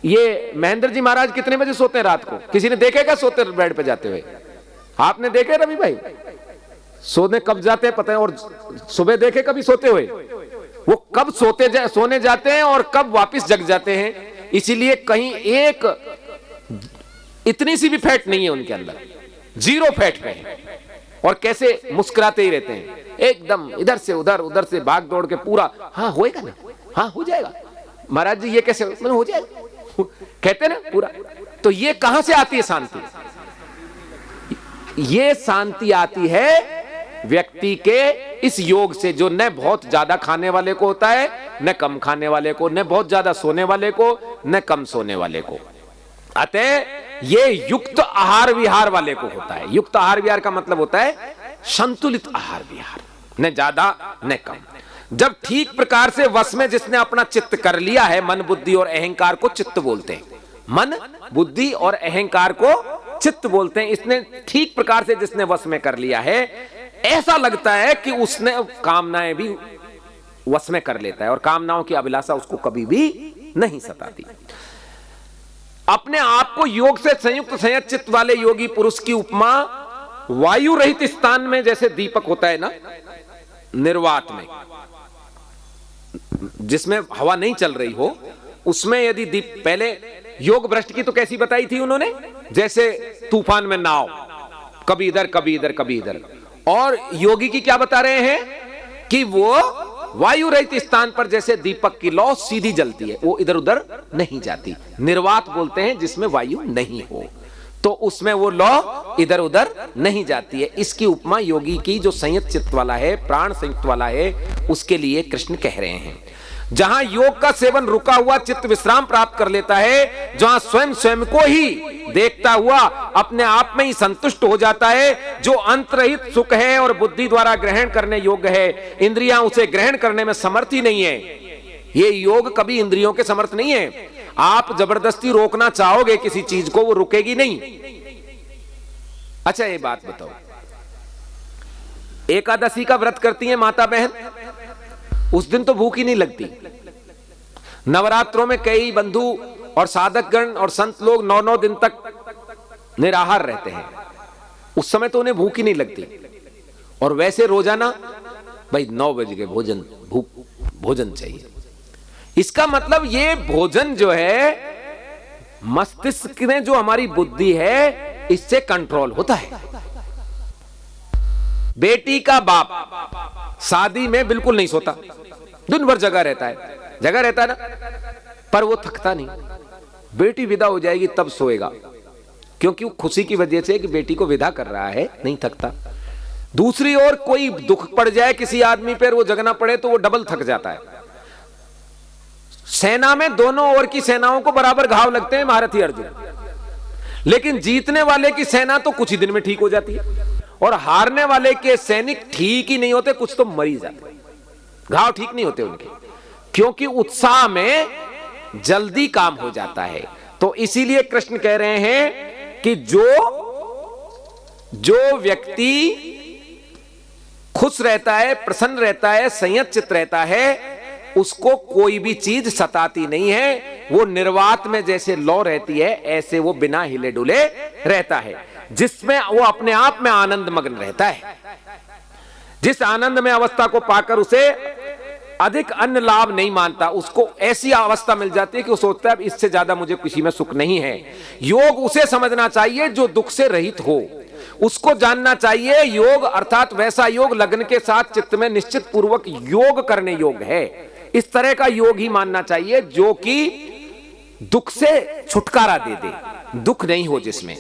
ये महेंद्र जी महाराज कितने बजे सोते हैं रात को? किसी ने देखे क्या सोते बेड पे जाते हुए? आपने देखे रवि भाई? सोने कब जाते हैं पता है? और सुबह देखे कभी सोते हुए? वो कब सोने जाते हैं और कब वापस जग जाते हैं। इसीलिए कहीं एक इतनी सी भी फैट नहीं है उनके अंदर, 0 फैट पे है, और कैसे मुस्कुराते ही रहते हैं एकदम, इधर से उधर से भाग दौड़ के पूरा, हाँ होएगा ना, हाँ हो जाएगा महाराज जी, ये कैसे हो जाएगा कहते ना पूरा। तो ये कहां से आती है शांति? ये शांति आती है व्यक्ति के इस योग से, जो न बहुत ज्यादा खाने वाले को होता है, न कम खाने वाले को, न बहुत ज्यादा सोने वाले को, न कम सोने वाले को। अतः ये युक्त आहार विहार वाले को होता है। युक्त आहार विहार का मतलब होता है संतुलित आहार विहार, न ज्यादा न कम। जब ठीक प्रकार से वश में जिसने अपना चित्त कर लिया है, मन बुद्धि और अहंकार को चित्त बोलते हैं, मन बुद्धि और अहंकार को चित्त बोलते हैं। इसने ठीक प्रकार से जिसने वश में कर लिया है, ऐसा लगता है कि उसने कामनाएं भी वश में कर लेता है और कामनाओं की अभिलाषा उसको कभी भी नहीं सताती। अपने आप को योग से संयुक्त संयत चित्त वाले योगी पुरुष की उपमा वायु रहित स्थान में जैसे दीपक होता है ना, निर्वात में जिसमें हवा नहीं चल रही हो, उसमें यदि दीप, पहले योग भ्रष्ट की तो कैसी बताई थी उन्होंने, जैसे तूफान में नाव, कभी इधर कभी इधर कभी इधर। और योगी की क्या बता रहे हैं कि वो वायु रहित स्थान पर जैसे दीपक की लौ सीधी जलती है, वो इधर उधर नहीं जाती। निर्वात बोलते हैं जिसमें वायु नहीं हो, तो उसमें वो लौ इधर उधर नहीं जाती है। इसकी उपमा योगी की जो संयत चित्त वाला है, प्राण संयुक्त वाला है, उसके लिए कृष्ण कह रहे हैं। जहां योग का सेवन रुका हुआ चित्त विश्राम प्राप्त कर लेता है, जहां स्वयं स्वयं को ही देखता हुआ अपने आप में ही संतुष्ट हो जाता है, जो अंतरहित सुख है और बुद्धि द्वारा ग्रहण करने योग्य है, इंद्रियां उसे ग्रहण करने में समर्थ ही नहीं है। ये योग कभी इंद्रियों के समर्थ नहीं है। आप जबरदस्ती रोकना चाहोगे किसी चीज को, वो रुकेगी नहीं। अच्छा ये बात बताओ, एकादशी का व्रत करती हैं माता बहन, उस दिन तो भूख ही नहीं लगती। नवरात्रों में कई बंधु और साधकगण और संत लोग 9-9 दिन तक निराहार रहते हैं, उस समय तो उन्हें भूख ही नहीं लगती। और वैसे रोजाना भाई 9 बजे के भोजन चाहिए। इसका मतलब ये भोजन जो है मस्तिष्क में जो हमारी बुद्धि है इससे कंट्रोल होता है। बेटी का बाप शादी में बिल्कुल नहीं सोता, दिन भर जगा रहता है ना, पर वो थकता नहीं। बेटी विदा हो जाएगी तब सोएगा, क्योंकि वो खुशी की वजह से कि बेटी को विदा कर रहा है, नहीं थकता। दूसरी ओर कोई दुख पड़ जाए किसी आदमी पर, वो जगना पड़े तो वो डबल थक जाता है। सेना में दोनों ओर की सेनाओं को बराबर घाव लगते हैं महारथी अर्जुन, लेकिन जीतने वाले की सेना तो कुछ ही दिन में ठीक हो जाती है, और हारने वाले के सैनिक ठीक ही नहीं होते, कुछ तो मर ही जाते, घाव ठीक नहीं होते उनके। क्योंकि उत्साह में जल्दी काम हो जाता है। तो इसीलिए कृष्ण कह रहे हैं कि जो व्यक्ति खुश रहता है, प्रसन्न रहता है, संयत चित्त रहता है, उसको कोई भी चीज सताती नहीं है। वो निर्वात में जैसे लौ रहती है, ऐसे वो बिना हिले डुले रहता है, जिसमें वो अपने आप में आनंद मग्न रहता है। जिस आनंद में अवस्था को पाकर उसे अधिक अन्य लाभ नहीं मानता, उसको ऐसी अवस्था मिल जाती है कि वो सोचता है इससे ज्यादा मुझे किसी में सुख नहीं है। योग उसे समझना चाहिए जो दुख से रहित हो, उसको जानना चाहिए योग अर्थात वैसा योग लगन के साथ चित्त में निश्चित पूर्वक योग करने योग है। इस तरह का योग ही मानना चाहिए जो कि दुख से छुटकारा दे दे, दुख नहीं हो जिसमें।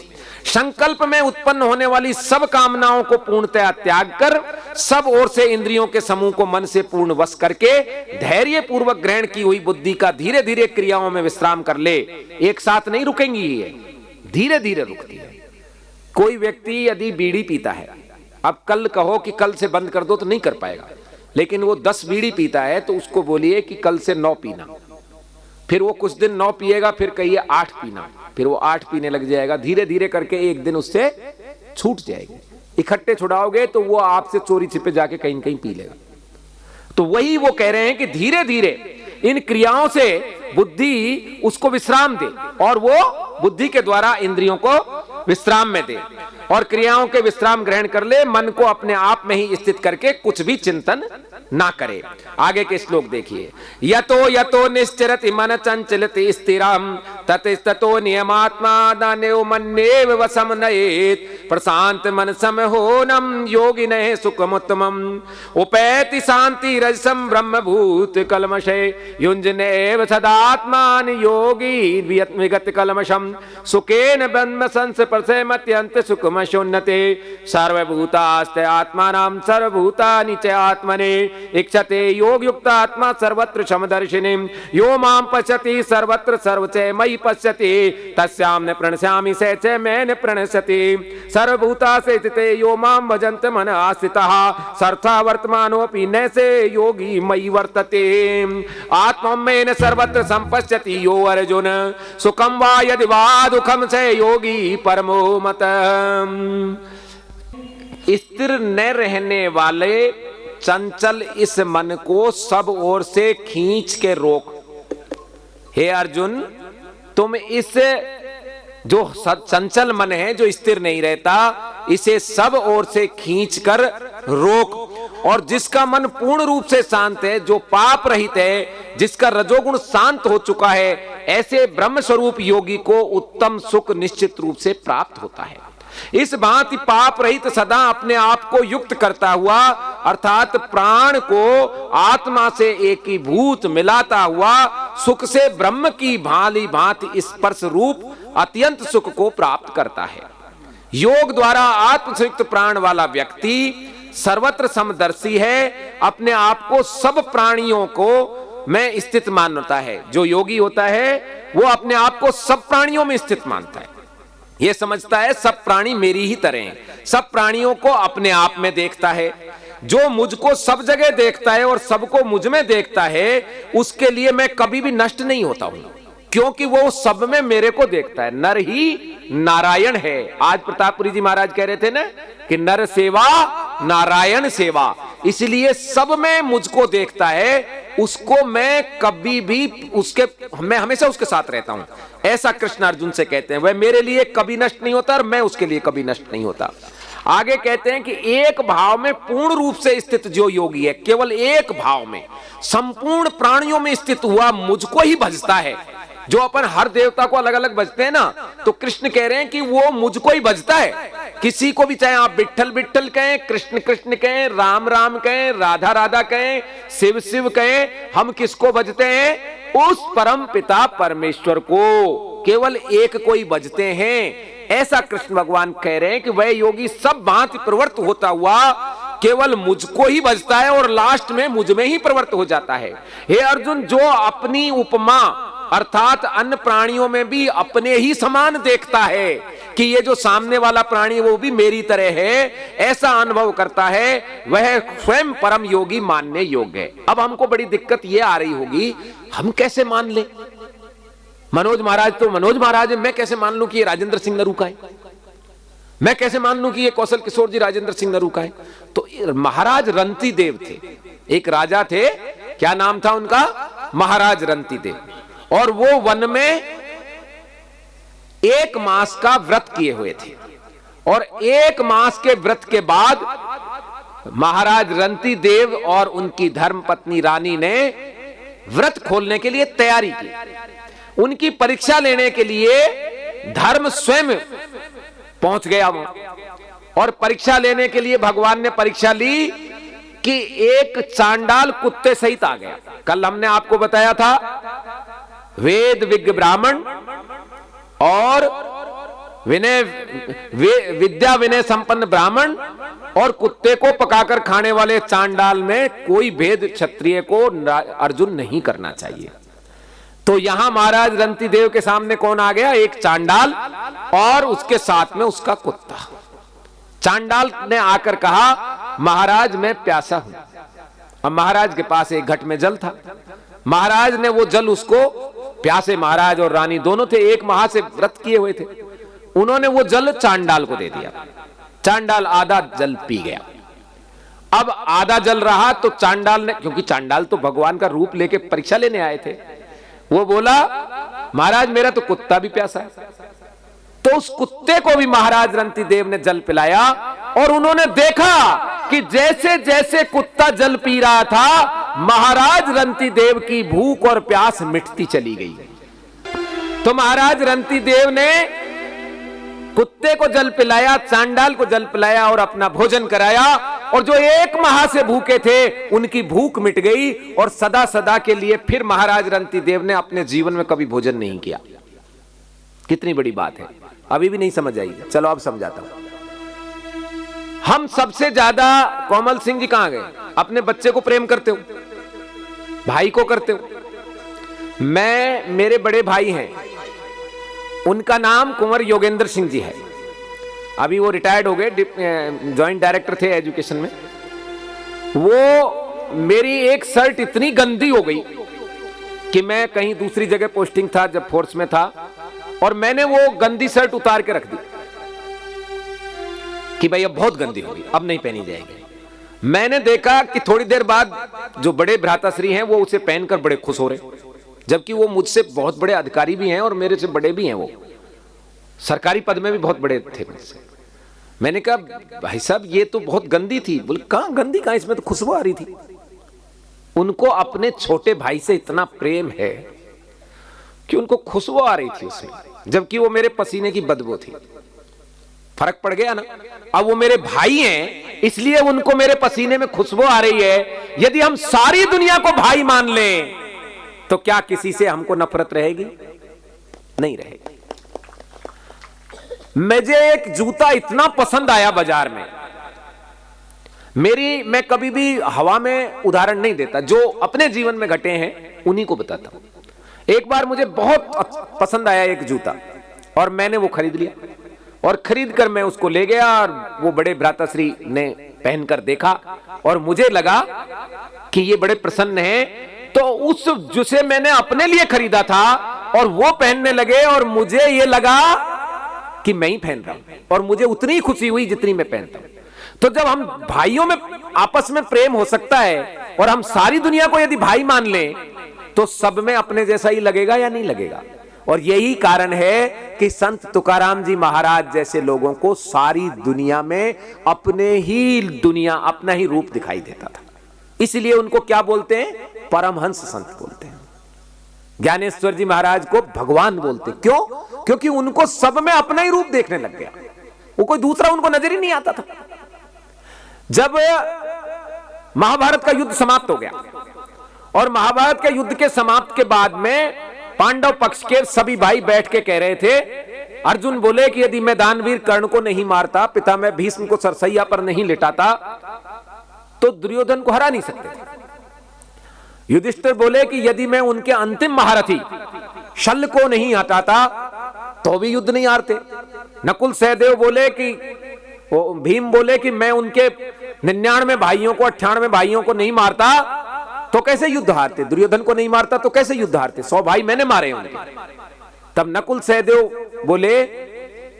संकल्प में उत्पन्न होने वाली सब कामनाओं को पूर्णतया त्याग कर सब ओर से इंद्रियों के समूह को मन से पूर्ण वश करके धैर्य पूर्वक ग्रहण की हुई बुद्धि का धीरे धीरे क्रियाओं में विश्राम कर ले। एक साथ नहीं रुकेंगी, ये धीरे धीरे रुकती है। कोई व्यक्ति यदि बीड़ी पीता है, अब कल कहो कि कल से बंद कर दो तो नहीं कर पाएगा, लेकिन वो 10 बीड़ी पीता है तो उसको बोलिए कि कल से 9 पीना, फिर वो कुछ दिन 9 पिएगा, फिर कहिए 8 पीना, फिर वो 8 पीने लग जाएगा। धीरे धीरे करके एक दिन उससे छूट जाएगी। इकट्ठे छुड़ाओगे तो वो आपसे चोरी छिपे जाके कहीं न कहीं पी लेगा। तो वही वो कह रहे हैं कि धीरे धीरे इन क्रियाओं से बुद्धि उसको विश्राम दे और वो बुद्धि के द्वारा इंद्रियों को विश्राम में दे और क्रियाओं के विश्राम ग्रहण कर ले। मन को अपने आप में ही स्थित करके कुछ भी चिंतन ना करे। आगे के श्लोक देखिए। यतो यतो निश्चरति मन चंचलति स्थिरम ततस्ततो नियमात्मा दानेव मन्नेव वसम नयेत प्रशांत मनसम होनम योगिनः सुखमुत्तमम् उपैति शांति रजसम ब्रह्मभूत कलमशे युञ्जनेव सदात्मान योगी विगत कलमशम सुखेन ब्रह्म संस्पर्शमत्यंत सुखमशोन्नते सर्वभूतास्ते आत्मानां सर्वभूतानि च आत्मने इक्षते योग युक्त आत्मा सर्वत्र समदर्शिनी यो मां पश्यति सर्वत्र सर्वचे मयि पश्यति तस्यां न प्रणश्यामि स च मैं न प्रणश्यति सर्वभूतासे स्थिते यो मां भजन्त मन आश्रितः सर्था वर्तमानोऽपि न से योगी मयि वर्तते आत्ममेन सर्वत्र संपश्यति यो अर्जुन सुखम वा यदि वा दुखम स योगी परमो मत। स्थिर न रहने वाले चंचल इस मन को सब ओर से खींच के रोक। हे अर्जुन, तुम इस जो चंचल मन है, जो स्थिर नहीं रहता, इसे सब ओर से खींच कर रोक। और जिसका मन पूर्ण रूप से शांत है, जो पाप रहित है, जिसका रजोगुण शांत हो चुका है, ऐसे ब्रह्म स्वरूप योगी को उत्तम सुख निश्चित रूप से प्राप्त होता है। इस भांति पाप रहित सदा अपने आप को युक्त करता हुआ अर्थात प्राण को आत्मा से एकीभूत मिलाता हुआ सुख से ब्रह्म की भांति भांति स्पर्श रूप अत्यंत सुख को प्राप्त करता है। योग द्वारा आत्मसंयुक्त प्राण वाला व्यक्ति सर्वत्र समदर्शी है, अपने आप को सब प्राणियों को में स्थित मानता है। जो योगी होता है वो अपने आप को सब प्राणियों में स्थित मानता है। ये समझता है सब प्राणी मेरी ही तरह हैं, सब प्राणियों को अपने आप में देखता है। जो मुझको सब जगह देखता है और सबको मुझ में देखता है, उसके लिए मैं कभी भी नष्ट नहीं होता हूं, क्योंकि वो सब में मेरे को देखता है। नर ही नारायण है। आज प्रतापपुरी जी महाराज कह रहे थे ना कि नर सेवा नारायण सेवा, इसलिए सब में मुझको देखता है, उसको मैं कभी भी मैं हमेशा उसके साथ रहता हूं। ऐसा कृष्ण अर्जुन से कहते हैं, वह मेरे लिए कभी नष्ट नहीं होता और मैं उसके लिए कभी नष्ट नहीं होता। आगे कहते हैं कि एक भाव में पूर्ण रूप से स्थित जो योगी है, केवल एक भाव में संपूर्ण प्राणियों में स्थित हुआ मुझको ही भजता है। जो अपन हर देवता को अलग अलग भजते हैं ना, तो कृष्ण कह रहे हैं कि वो मुझको ही भजता है। किसी को भी चाहे आप विट्ठल विट्ठल कहें, कृष्ण कृष्ण कहें, राम राम कहें, राधा राधा कहें, शिव शिव कहें, हम किसको भजते हैं? उस परम पिता परमेश्वर को, केवल एक को ही भजते हैं। ऐसा कृष्ण भगवान कह रहे हैं कि वह योगी सब भांति प्रवृत्त होता हुआ केवल मुझको ही भजता है और लास्ट में मुझ में ही प्रवृत्त हो जाता है। हे अर्जुन, जो अपनी उपमा अर्थात अन्य प्राणियों में भी अपने ही समान देखता है कि ये जो सामने वाला प्राणी वो भी मेरी तरह है, ऐसा अनुभव करता है, वह स्वयं परम योगी मानने योग्य है। अब हमको बड़ी दिक्कत ये आ रही होगी, हम कैसे मान ले? मनोज महाराज तो मनोज महाराज है, मैं कैसे मान लूं कि ये राजेंद्र सिंह नरू का है? मैं कैसे मान लूं कि ये कौशल किशोर जी राजेंद्र सिंह नरू का है? तो महाराज रंती देव थे, एक राजा थे, क्या नाम था उनका? महाराज रंती देव। और वो वन में 1 मास का व्रत किए हुए थे, और 1 मास के व्रत के बाद महाराज रंती देव और उनकी धर्मपत्नी रानी ने व्रत खोलने के लिए तैयारी की। उनकी परीक्षा लेने के लिए धर्म स्वयं पहुंच गया वहां, और परीक्षा लेने के लिए भगवान ने परीक्षा ली कि एक चांडाल कुत्ते सहित आ गया। कल हमने आपको बताया था वेद विज्ञ ब्राह्मण और विद्या विनय संपन्न ब्राह्मण और कुत्ते को पकाकर खाने वाले चांडाल में कोई भेद क्षत्रिय को अर्जुन नहीं करना चाहिए। तो यहां महाराज रंती देव के सामने कौन आ गया? एक चांडाल और उसके साथ में उसका कुत्ता। चांडाल ने आकर कहा, महाराज मैं प्यासा हूं। अब महाराज के पास एक घट में जल था। महाराज ने वो जल उसको, प्यासे महाराज और रानी दोनों थे, 1 माह से व्रत किए हुए थे, उन्होंने वो जल चांडाल को दे दिया। चांडाल आधा जल पी गया। अब आधा जल रहा तो चांडाल ने, क्योंकि चांडाल तो भगवान का रूप लेके परीक्षा लेने आए थे, वो बोला महाराज मेरा तो कुत्ता भी प्यासा है। तो उस कुत्ते को भी महाराज रंती देव ने जल पिलाया, और उन्होंने देखा कि जैसे जैसे कुत्ता जल पी रहा था, महाराज रंती देव की भूख और प्यास मिटती चली गई। तो महाराज रंती देव ने कुत्ते को जल पिलाया, चांडाल को जल पिलाया और अपना भोजन कराया, और जो 1 माह से भूखे थे उनकी भूख मिट गई, और सदा सदा के लिए फिर महाराज रंती देव ने अपने जीवन में कभी भोजन नहीं किया। कितनी बड़ी बात है, अभी भी नहीं समझ आई? चलो अब समझाता हूं। हम सबसे ज्यादा, कोमल सिंह जी कहां गए? अपने बच्चे को प्रेम करते हो, भाई को करते हो। मेरे बड़े भाई हैं, उनका नाम कुंवर योगेंद्र सिंह जी है। अभी वो रिटायर्ड हो गए, जॉइंट डायरेक्टर थे एजुकेशन में। वो मेरी एक शर्ट इतनी गंदी हो गई कि मैं कहीं दूसरी जगह पोस्टिंग था जब फोर्स में था, और मैंने वो गंदी शर्ट उतार के रख दी कि भाई अब बहुत गंदी होगी, अब नहीं पहनी जाएगी। मैंने देखा कि थोड़ी देर बाद जो बड़े भ्राताश्री हैं वो उसे पहनकर बड़े खुश हो रहे, जबकि वो मुझसे बहुत बड़े अधिकारी भी हैं और मेरे से बड़े भी हैं, वो सरकारी पद में भी बहुत बड़े थे मुझसे। मैंने कहा भाई साहब ये तो बहुत गंदी थी। बोले कहां गंदी, कहां, इसमें तो खुशबू आ रही थी। उनको अपने छोटे भाई से इतना प्रेम है कि उनको खुशबू आ रही थी उसमें, जबकि वो मेरे पसीने की बदबू थी। फर्क पड़ गया ना? अब वो मेरे भाई हैं, इसलिए उनको मेरे पसीने में खुशबू आ रही है। यदि हम सारी दुनिया को भाई मान लें तो क्या किसी से हमको नफरत रहेगी? नहीं रहेगी। मुझे एक जूता इतना पसंद आया बाजार में, मैं कभी भी हवा में उदाहरण नहीं देता, जो अपने जीवन में घटे हैं उन्हीं को बताता हूं। एक बार मुझे बहुत पसंद आया एक जूता, और मैंने वो खरीद लिया, और खरीद कर मैं उसको ले गया, और वो बड़े भ्राताश्री ने पहनकर देखा, और मुझे लगा कि ये बड़े प्रसन्न हैं। तो उस जिसे मैंने अपने लिए खरीदा था और वो पहनने लगे, और मुझे ये लगा कि मैं ही पहन रहा हूं, और मुझे उतनी खुशी हुई जितनी मैं पहनता हूं। तो जब हम भाइयों में आपस में प्रेम हो सकता है, और हम सारी दुनिया को यदि भाई मान लें, तो सब में अपने जैसा ही लगेगा या नहीं लगेगा? और यही कारण है कि संत तुकाराम जी महाराज जैसे लोगों को सारी दुनिया में अपना ही रूप दिखाई देता था। इसलिए उनको क्या बोलते हैं? परमहंस संत बोलते हैं। ज्ञानेश्वर जी महाराज को भगवान बोलते। क्यों? क्योंकि उनको सब में अपना ही रूप देखने लग गया, वो कोई दूसरा उनको नजर ही नहीं आता था। जब महाभारत का युद्ध समाप्त हो गया, और महाभारत के युद्ध के समाप्त के बाद में पांडव पक्ष के सभी भाई बैठ के कह रहे थे, अर्जुन बोले कि यदि मैं दानवीर कर्ण को नहीं मारता, पितामह भीष्म को सरसैया पर नहीं लिटाता, तो दुर्योधन को हरा नहीं सकते थे। युधिष्ठिर बोले कि यदि मैं उनके अंतिम महारथी शल्य को नहीं हटाता तो भी युद्ध नहीं हारते। नकुल सहदेव बोले कि, भीम बोले कि मैं उनके 99 भाइयों को 98 भाइयों को नहीं मारता तो कैसे युद्ध हारते? दुर्योधन को नहीं मारता तो कैसे युद्ध हारते? 100 भाई मैंने मारे उनके। तब नकुल सहदेव बोले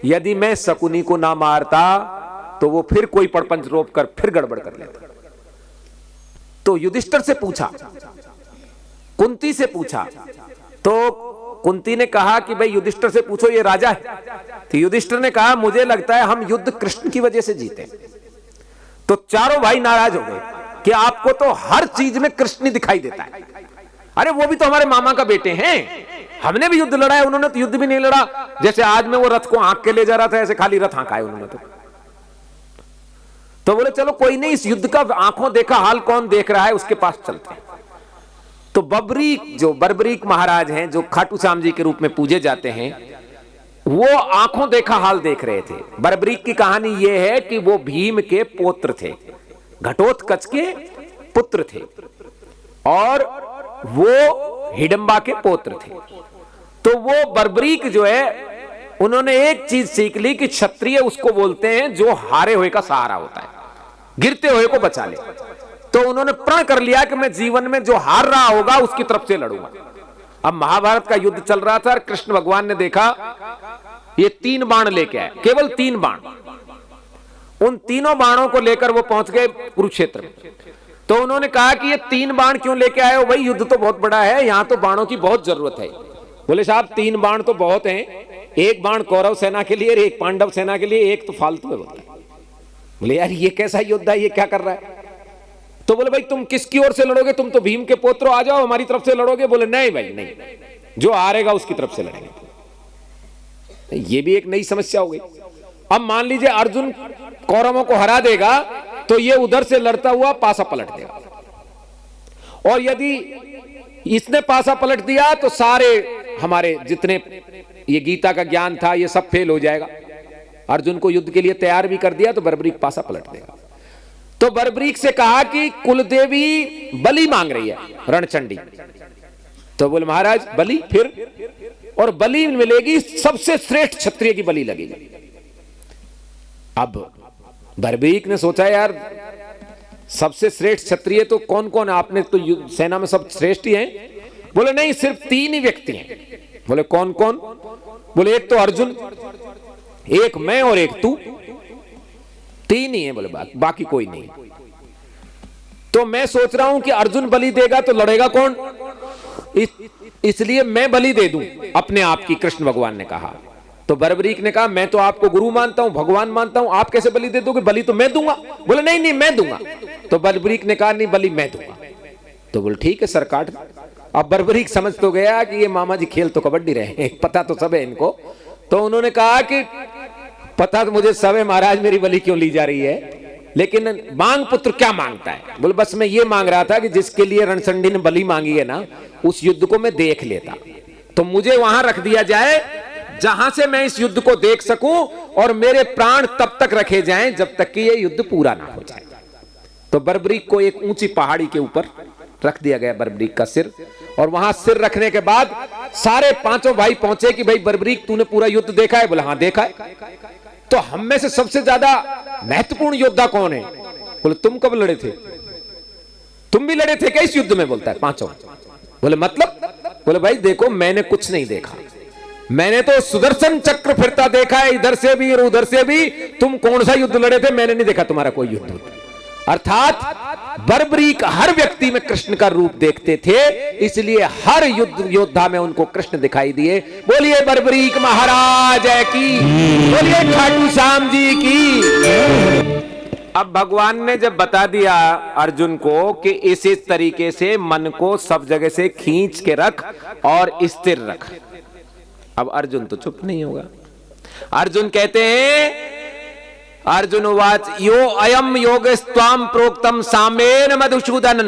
यदि मैं शकुनी को ना मारता तो वो फिर कोई परपंच रोप कर फिर गड़बड़ कर लेता। तो युधिष्ठिर से पूछा, कुंती से पूछा, तो कुंती ने कहा कि भाई युधिष्ठिर से पूछो, ये राजा है। तो युधिष्ठिर ने कहा मुझे लगता है हम युद्ध कृष्ण की वजह से जीते। तो चारों भाई नाराज हो गए कि आपको तो हर चीज में कृष्ण ही दिखाई देता है। अरे वो भी तो हमारे मामा का बेटे हैं, हमने भी युद्ध लड़ा है, उन्होंने तो युद्ध भी नहीं लड़ा। जैसे आज में वो रथ को हाँक के ले जा रहा था, ऐसे खाली रथ हाँका है उन्होंने। तो बोले चलो कोई नहीं, इस युद्ध का आंखों देखा हाल कौन देख रहा है, उसके पास चलते हैं। तो बर्बरीक, जो बर्बरीक महाराज हैं, जो खाटू श्याम जी के रूप में पूजे जाते हैं, वो आंखों देखा हाल देख रहे थे। बर्बरीक की कहानी यह है कि वो भीम के पुत्र थे, घटोत्कच के पुत्र थे, और वो हिडंबा के पौत्र थे। तो वो बर्बरीक जो है, उन्होंने एक चीज सीख ली कि क्षत्रिय उसको बोलते हैं जो हारे हुए का सहारा होता है, गिरते हुए को बचा ले। तो उन्होंने प्रण कर लिया कि मैं जीवन में जो हार रहा होगा उसकी तरफ से लड़ूंगा। अब महाभारत का युद्ध चल रहा था, कृष्ण भगवान ने देखा ये 3 बाण लेके आए, केवल 3 बाण। उन तीनों बाणों को लेकर वो पहुंच गए कुरुक्षेत्र में। तो उन्होंने कहा कि ये 3 बाण क्यों लेके आए हो भाई, युद्ध तो बहुत बड़ा है, यहां तो बाणों की बहुत जरूरत है। बोले साहब 3 बाण तो बहुत हैं, 1 बाण कौरव सेना के लिए, 1 पांडव सेना के लिए, 1 तो फालतू है। बोले यार ये कैसा योद्धा है, ये क्या कर रहा है। तो बोले भाई तुम किसकी ओर से लड़ोगे, तुम तो भीम के पुत्र, आ जाओ हमारी तरफ से लड़ोगे। बोले नहीं भाई नहीं, जो हारेगा उसकी तरफ से लड़ेंगे। ये भी एक नई समस्या हो गई। अब मान लीजिए अर्जुन कौरवों को हरा देगा तो ये उधर से लड़ता हुआ पासा पलट देगा, और यदि इसने पासा पलट दिया तो सारे हमारे जितने ये गीता का ज्ञान था ये सब फेल हो जाएगा। अर्जुन को युद्ध के लिए तैयार भी कर दिया तो बर्बरीक पासा पलट देगा। तो बर्बरीक से कहा कि कुलदेवी बलि मांग रही है, रणचंडी। तो बोले महाराज बलि, फिर और बलि मिलेगी, सबसे श्रेष्ठ क्षत्रिय की बलि लगेगी। अब बर्बरीक ने सोचा यार सबसे श्रेष्ठ क्षत्रिय तो कौन कौन है, आपने तो सेना में सब श्रेष्ठ ही हैं। बोले नहीं, सिर्फ 3 ही व्यक्ति हैं। बोले कौन कौन। बोले एक तो अर्जुन, एक मैं और एक तू, 3 ही है। बोले बाकी कोई नहीं। तो मैं सोच रहा हूं कि अर्जुन बलि देगा तो लड़ेगा कौन, इसलिए मैं बलि दे दूं अपने आप की, कृष्ण भगवान ने कहा। तो बर्बरीक ने कहा मैं तो आपको गुरु मानता हूं, भगवान मानता हूं, आप कैसे बलि दे दोगे, बलि तो मैं दूंगा। बोले नहीं नहीं मैं दूंगा। तो बर्बरीक ने कहा नहीं बलि मैं दूंगा। तो बोले ठीक है सर काट। अब बर्बरीक समझ तो गया कि ये मामा जी खेल तो कबड्डी रहे, पता तो सब है इनको। तो उन्होंने कहा कि पता तो मुझे सब है महाराज, मेरी बलि क्यों ली जा रही है, लेकिन मांग पुत्र क्या मांगता है। बोले बस मैं ये मांग रहा था कि जिसके लिए रणचंडी ने बलि मांगी है ना, उस युद्ध को मैं देख लेता, तो मुझे वहां रख दिया जाए जहां से मैं इस युद्ध को देख सकूं, और मेरे प्राण तब तक रखे जाएं जब तक कि यह युद्ध पूरा ना हो जाए। तो बर्बरीक को एक ऊंची पहाड़ी के ऊपर रख दिया गया, बर्बरीक का सिर। और वहां सिर रखने के बाद सारे 5 भाई पहुंचे कि भाई बर्बरीक तूने पूरा युद्ध देखा है। बोला हाँ देखा है। तो हम में से सबसे ज्यादा महत्वपूर्ण योद्धा कौन है। बोले तुम कब लड़े थे, तुम भी लड़े थे क्या इस युद्ध में। बोलता है 5। बोले मतलब। बोले भाई देखो मैंने कुछ नहीं देखा, मैंने तो सुदर्शन चक्र फिरता देखा है इधर से भी और उधर से भी। तुम कौन सा युद्ध लड़े थे, मैंने नहीं देखा तुम्हारा कोई युद्ध। अर्थात बर्बरीक हर व्यक्ति में कृष्ण का रूप देखते थे, इसलिए हर युद्ध योद्धा में उनको कृष्ण दिखाई दिए। बोलिए बर्बरीक महाराज की, बोलिए खाटू श्याम जी की। अब भगवान ने जब बता दिया अर्जुन को कि इसी तरीके से मन को सब जगह से खींच के रख और स्थिर रख, अब अर्जुन तो चुप नहीं होगा। अर्जुन कहते हैं, अर्जुन उवाच यो अयम योगस्त्वाम प्रोक्तम सामेन मधुसूदन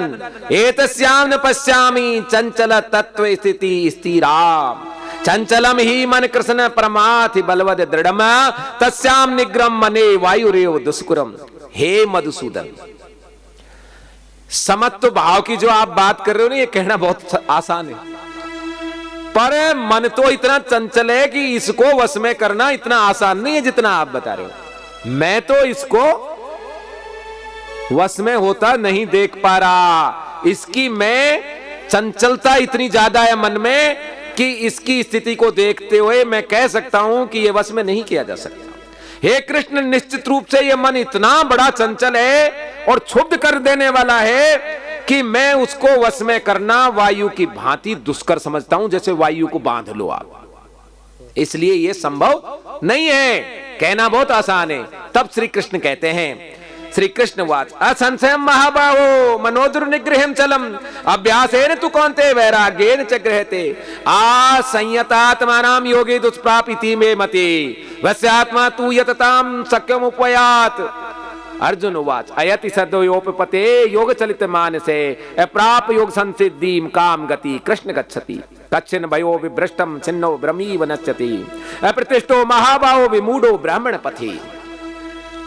एतस्याम न पश्यामि चंचल तत्व स्थिति स्थिरा चंचलम ही मन कृष्ण परमाथि बलवद दृढ़म तस्याम निग्रम मने वायुरेव दुष्कुरम। हे मधुसूदन, समत्व भाव की जो आप बात कर रहे हो ना, ये कहना बहुत आसान है, पर मन तो इतना चंचल है कि इसको वश में करना इतना आसान नहीं है जितना आप बता रहे हो। मैं तो इसको वश में होता नहीं देख पा रहा, इसकी मैं चंचलता इतनी ज्यादा है मन में कि इसकी स्थिति को देखते हुए मैं कह सकता हूं कि यह वश में नहीं किया जा सकता। हे कृष्ण, निश्चित रूप से यह मन इतना बड़ा चंचल है और क्षुब्ध कर देने वाला है कि मैं उसको वश में करना वायु की भांति दुष्कर समझता हूं, जैसे वायु को बांध लो आप। इसलिए यह संभव नहीं है, कहना बहुत आसान है। तब श्री कृष्ण कहते हैं, श्री कृष्ण वाच असंशयम महाबाहो मनोदुर निग्रहम चलम अभ्यासेन तु कौन्ते वैराग्येन च गृह्यते असंयतात्मानां योगे दुष्प्रापिति मे मते वस्यात्मा तु यततां शक्यम उपयात। अर्जुन उवाच अयति सद्योपपते योग चलित मानसे अप्राप योग संसिद्धिम काम गति कृष्ण गच्छति कच्छिन भयो विभ्रष्टम छिन्नो ब्रह्मीव नश्यति अप्रतिष्ठो महाबाहो विमूढ़ो ब्राह्मण पथि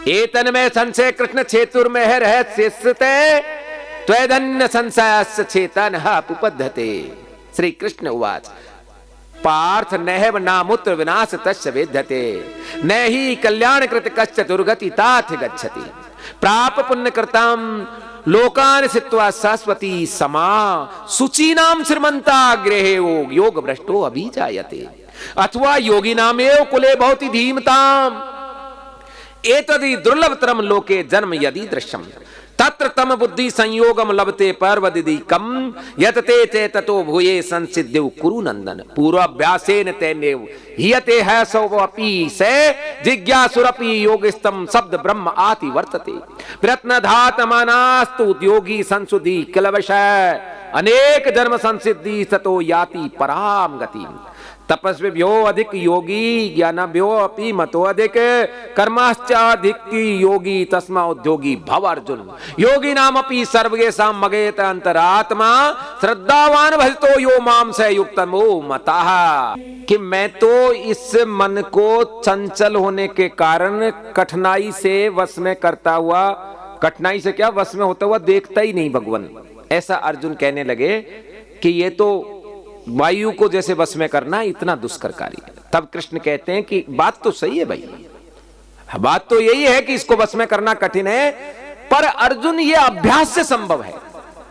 एतन में संशय कृष्ण छेतुर में है रहस्यस्ते त्वैधन्य संशयस्य चेतन उपपद्धते। श्री कृष्ण उवाच पार्थ नैव नामुत्र विनाश तस्य वेद्यते न ही कल्याण कृत कश्च दुर्गति तात गच्छति प्राप पुण्य कृताम लोकान सित्वा सरस्वती समा सुचीनाम श्रीमंता गृहे योग भ्रष्टो अभिजायते अथवा योगी नामेव कुले भवति धीमताम एतदि दुर्लभतरम लोके जन्म यदि दृश्यम तत्र तम बुद्धि संयोगम लभते पर्वदिदि कम यतते ते ततो भूये संसिद्धिव कुरु नंदन पूर्वाभ्यासेन तेनेव हियते है सौवपि से जिज्ञासुरपि योगिस्तम शब्द ब्रह्म आति वर्तते प्रत्नधातमनास्तु उद्योगी संसुधि किलवश अनेक जन्म संसिद्धि ततो याति पराम गति तपस्विभ्यो अधिक योगी ज्ञानभ्यो अपि मतो अधिक कर्माश्चाधिक योगी तस्मा उद्योगी भव अर्जुन योगी नाम अपि सर्वेषां मगेत अंतरात्मा श्रद्धावान भजतो यो माम से युक्तमो मतः। कि मैं तो इस मन को चंचल होने के कारण कठिनाई से वश में करता हुआ, कठिनाई से क्या वश में होता हुआ देखता ही नहीं भगवान, ऐसा अर्जुन कहने लगे कि ये तो वायु को जैसे वश में करना इतना दुष्कर कार्य है। तब कृष्ण कहते हैं कि बात तो सही है भाई, बात तो यही है कि इसको वश में करना कठिन है, पर अर्जुन ये अभ्यास से संभव है।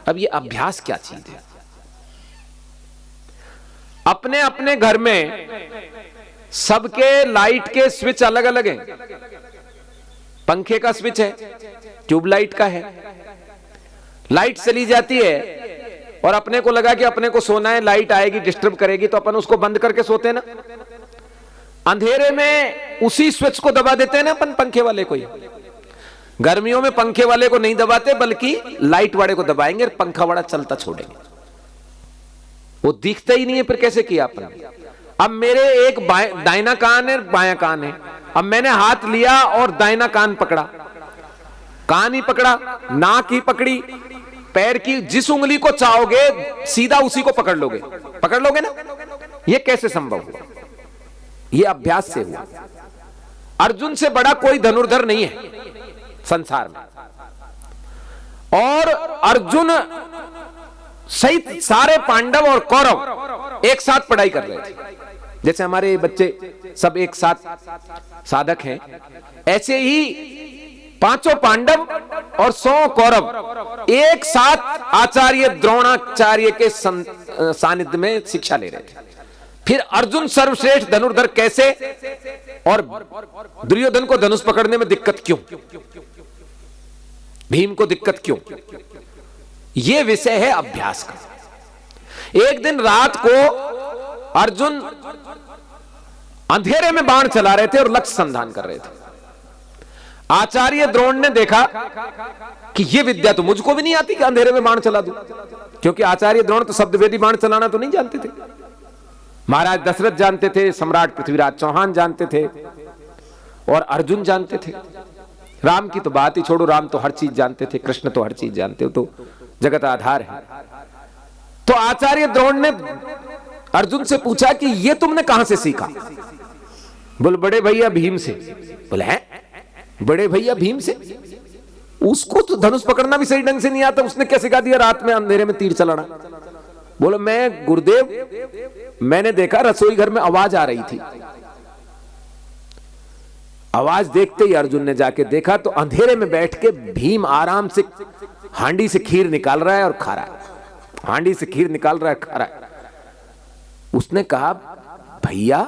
अब ये अभ्यास क्या चीज है? अपने अपने घर में सबके लाइट के स्विच अलग अलग हैं। पंखे का स्विच है, ट्यूबलाइट का है। लाइट चली जाती है और अपने को लगा कि अपने को सोना है, लाइट आएगी डिस्टर्ब करेगी, तो अपन उसको बंद करके सोते हैं ना। अंधेरे में उसी स्विच को दबा देते हैं ना अपन, पंखे वाले को ही। गर्मियों में पंखे वाले को नहीं दबाते बल्कि लाइट वाले को दबाएंगे और पंखा वाला चलता छोड़ेंगे, वो दिखता ही नहीं है। फिर कैसे किया अपन? अब मेरे एक दाहिना कान है, बायां कान है। अब मैंने हाथ लिया और दाहिना कान पकड़ा, कान ही पकड़ा, नाक ही पकड़ी, पैर की जिस उंगली को चाहोगे सीधा उसी को पकड़ लोगे ना। यह कैसे संभव हुआ? यह अभ्यास से हुआ। अर्जुन से बड़ा कोई धनुर्धर नहीं है संसार में, और अर्जुन सहित सारे पांडव और कौरव एक साथ पढ़ाई कर रहे थे। जैसे हमारे बच्चे सब एक साथ साधक हैं, ऐसे ही पांचों पांडव और 100 कौरव एक साथ आचार्य द्रोणाचार्य के सानिध्य में शिक्षा ले रहे थे। फिर अर्जुन सर्वश्रेष्ठ धनुर्धर कैसे, और दुर्योधन को धनुष पकड़ने में दिक्कत क्यों, भीम को दिक्कत क्यों? यह विषय है अभ्यास का। एक दिन रात को अर्जुन अंधेरे में बाण चला रहे थे और लक्ष्य संधान कर रहे थे। आचार्य द्रोण ने देखा कि यह विद्या तो मुझको भी नहीं आती कि अंधेरे में बाण चला दूं, क्योंकि आचार्य द्रोण तो शब्दवेदी बाण चलाना तो नहीं जानते थे। महाराज दशरथ जानते थे, सम्राट पृथ्वीराज चौहान जानते थे, और अर्जुन जानते थे। राम की तो बात ही छोड़ो, राम तो हर चीज जानते थे, कृष्ण तो हर चीज जानते हो, तो जगत आधार है। तो आचार्य द्रोण ने अर्जुन से पूछा कि यह तुमने कहां से सीखा? बोल बड़े भैया भीम से। बोले हैं बड़े भैया भीम से? उसको तो धनुष पकड़ना भी सही ढंग से नहीं आता, उसने क्या सिखा दिया रात में अंधेरे में तीर चलाना? बोलो मैं गुरुदेव, मैंने देखा रसोई घर में आवाज आ रही थी, आवाज देखते ही अर्जुन ने जाके देखा तो अंधेरे में बैठ के भीम आराम से हांडी से खीर निकाल रहा है और खा रहा है, हांडी से खीर निकाल रहा है, खा रहा है। उसने कहा, भैया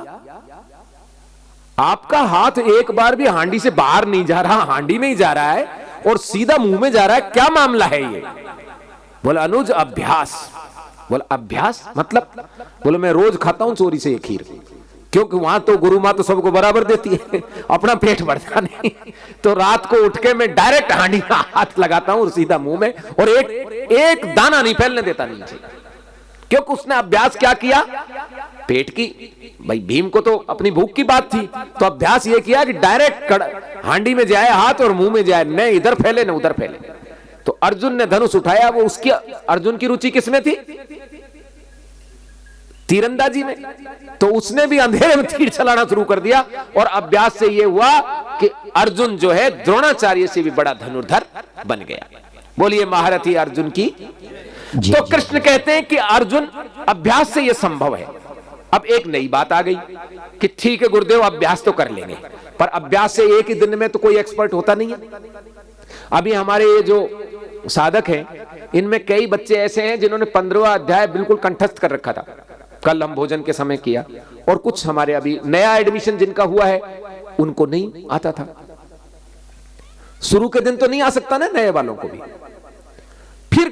आपका हाथ एक बार भी हांडी से बाहर नहीं जा रहा, हांडी में ही जा रहा है और सीधा मुंह में जा रहा है, क्या मामला है ये? बोला, अनुज अभ्यास। बोला, अभ्यास मतलब? बोले, मैं रोज खाता हूं चोरी से ये खीर, क्योंकि वहां तो गुरु मां तो सबको बराबर देती है, अपना पेट भरता नहीं, तो रात को उठ के मैं डायरेक्ट हांडी में हाथ लगाता हूं सीधा मुंह में, और एक दाना नहीं फैलने देता नीचे, क्योंकि उसने अभ्यास क्या किया? पेट की। भाई भीम को तो अपनी भूख की बात थी, तो अभ्यास ये किया कि डायरेक्ट हांडी में जाए हाथ और मुंह में जाए, न इधर फैले न उधर फैले। तो अर्जुन ने धनुष उठाया, वो उसकी, अर्जुन की रुचि किसमें थी? तीरंदाजी में। तो उसने भी अंधेरे में तीर चलाना शुरू कर दिया, और अभ्यास से यह हुआ कि अर्जुन जो है द्रोणाचार्य से भी बड़ा धनुर्धर बन गया। बोलिए महारथी अर्जुन की। तो कृष्ण कहते हैं कि अर्जुन अभ्यास से यह संभव है। अब एक नई बात आ गई कि ठीक है गुरुदेव, अभ्यास तो कर लेंगे, पर अभ्यास से एक ही दिन में तो कोई एक्सपर्ट होता नहीं है। अभी हमारे ये जो साधक हैं, इनमें कई बच्चे ऐसे हैं जिन्होंने 15वां अध्याय बिल्कुल कंठस्थ कर रखा था, कल हम भोजन के समय किया, और कुछ हमारे अभी नया एडमिशन जिनका हुआ है उनको नहीं आता था। शुरू के दिन तो नहीं आ सकता ना नए वालों को भी, फिर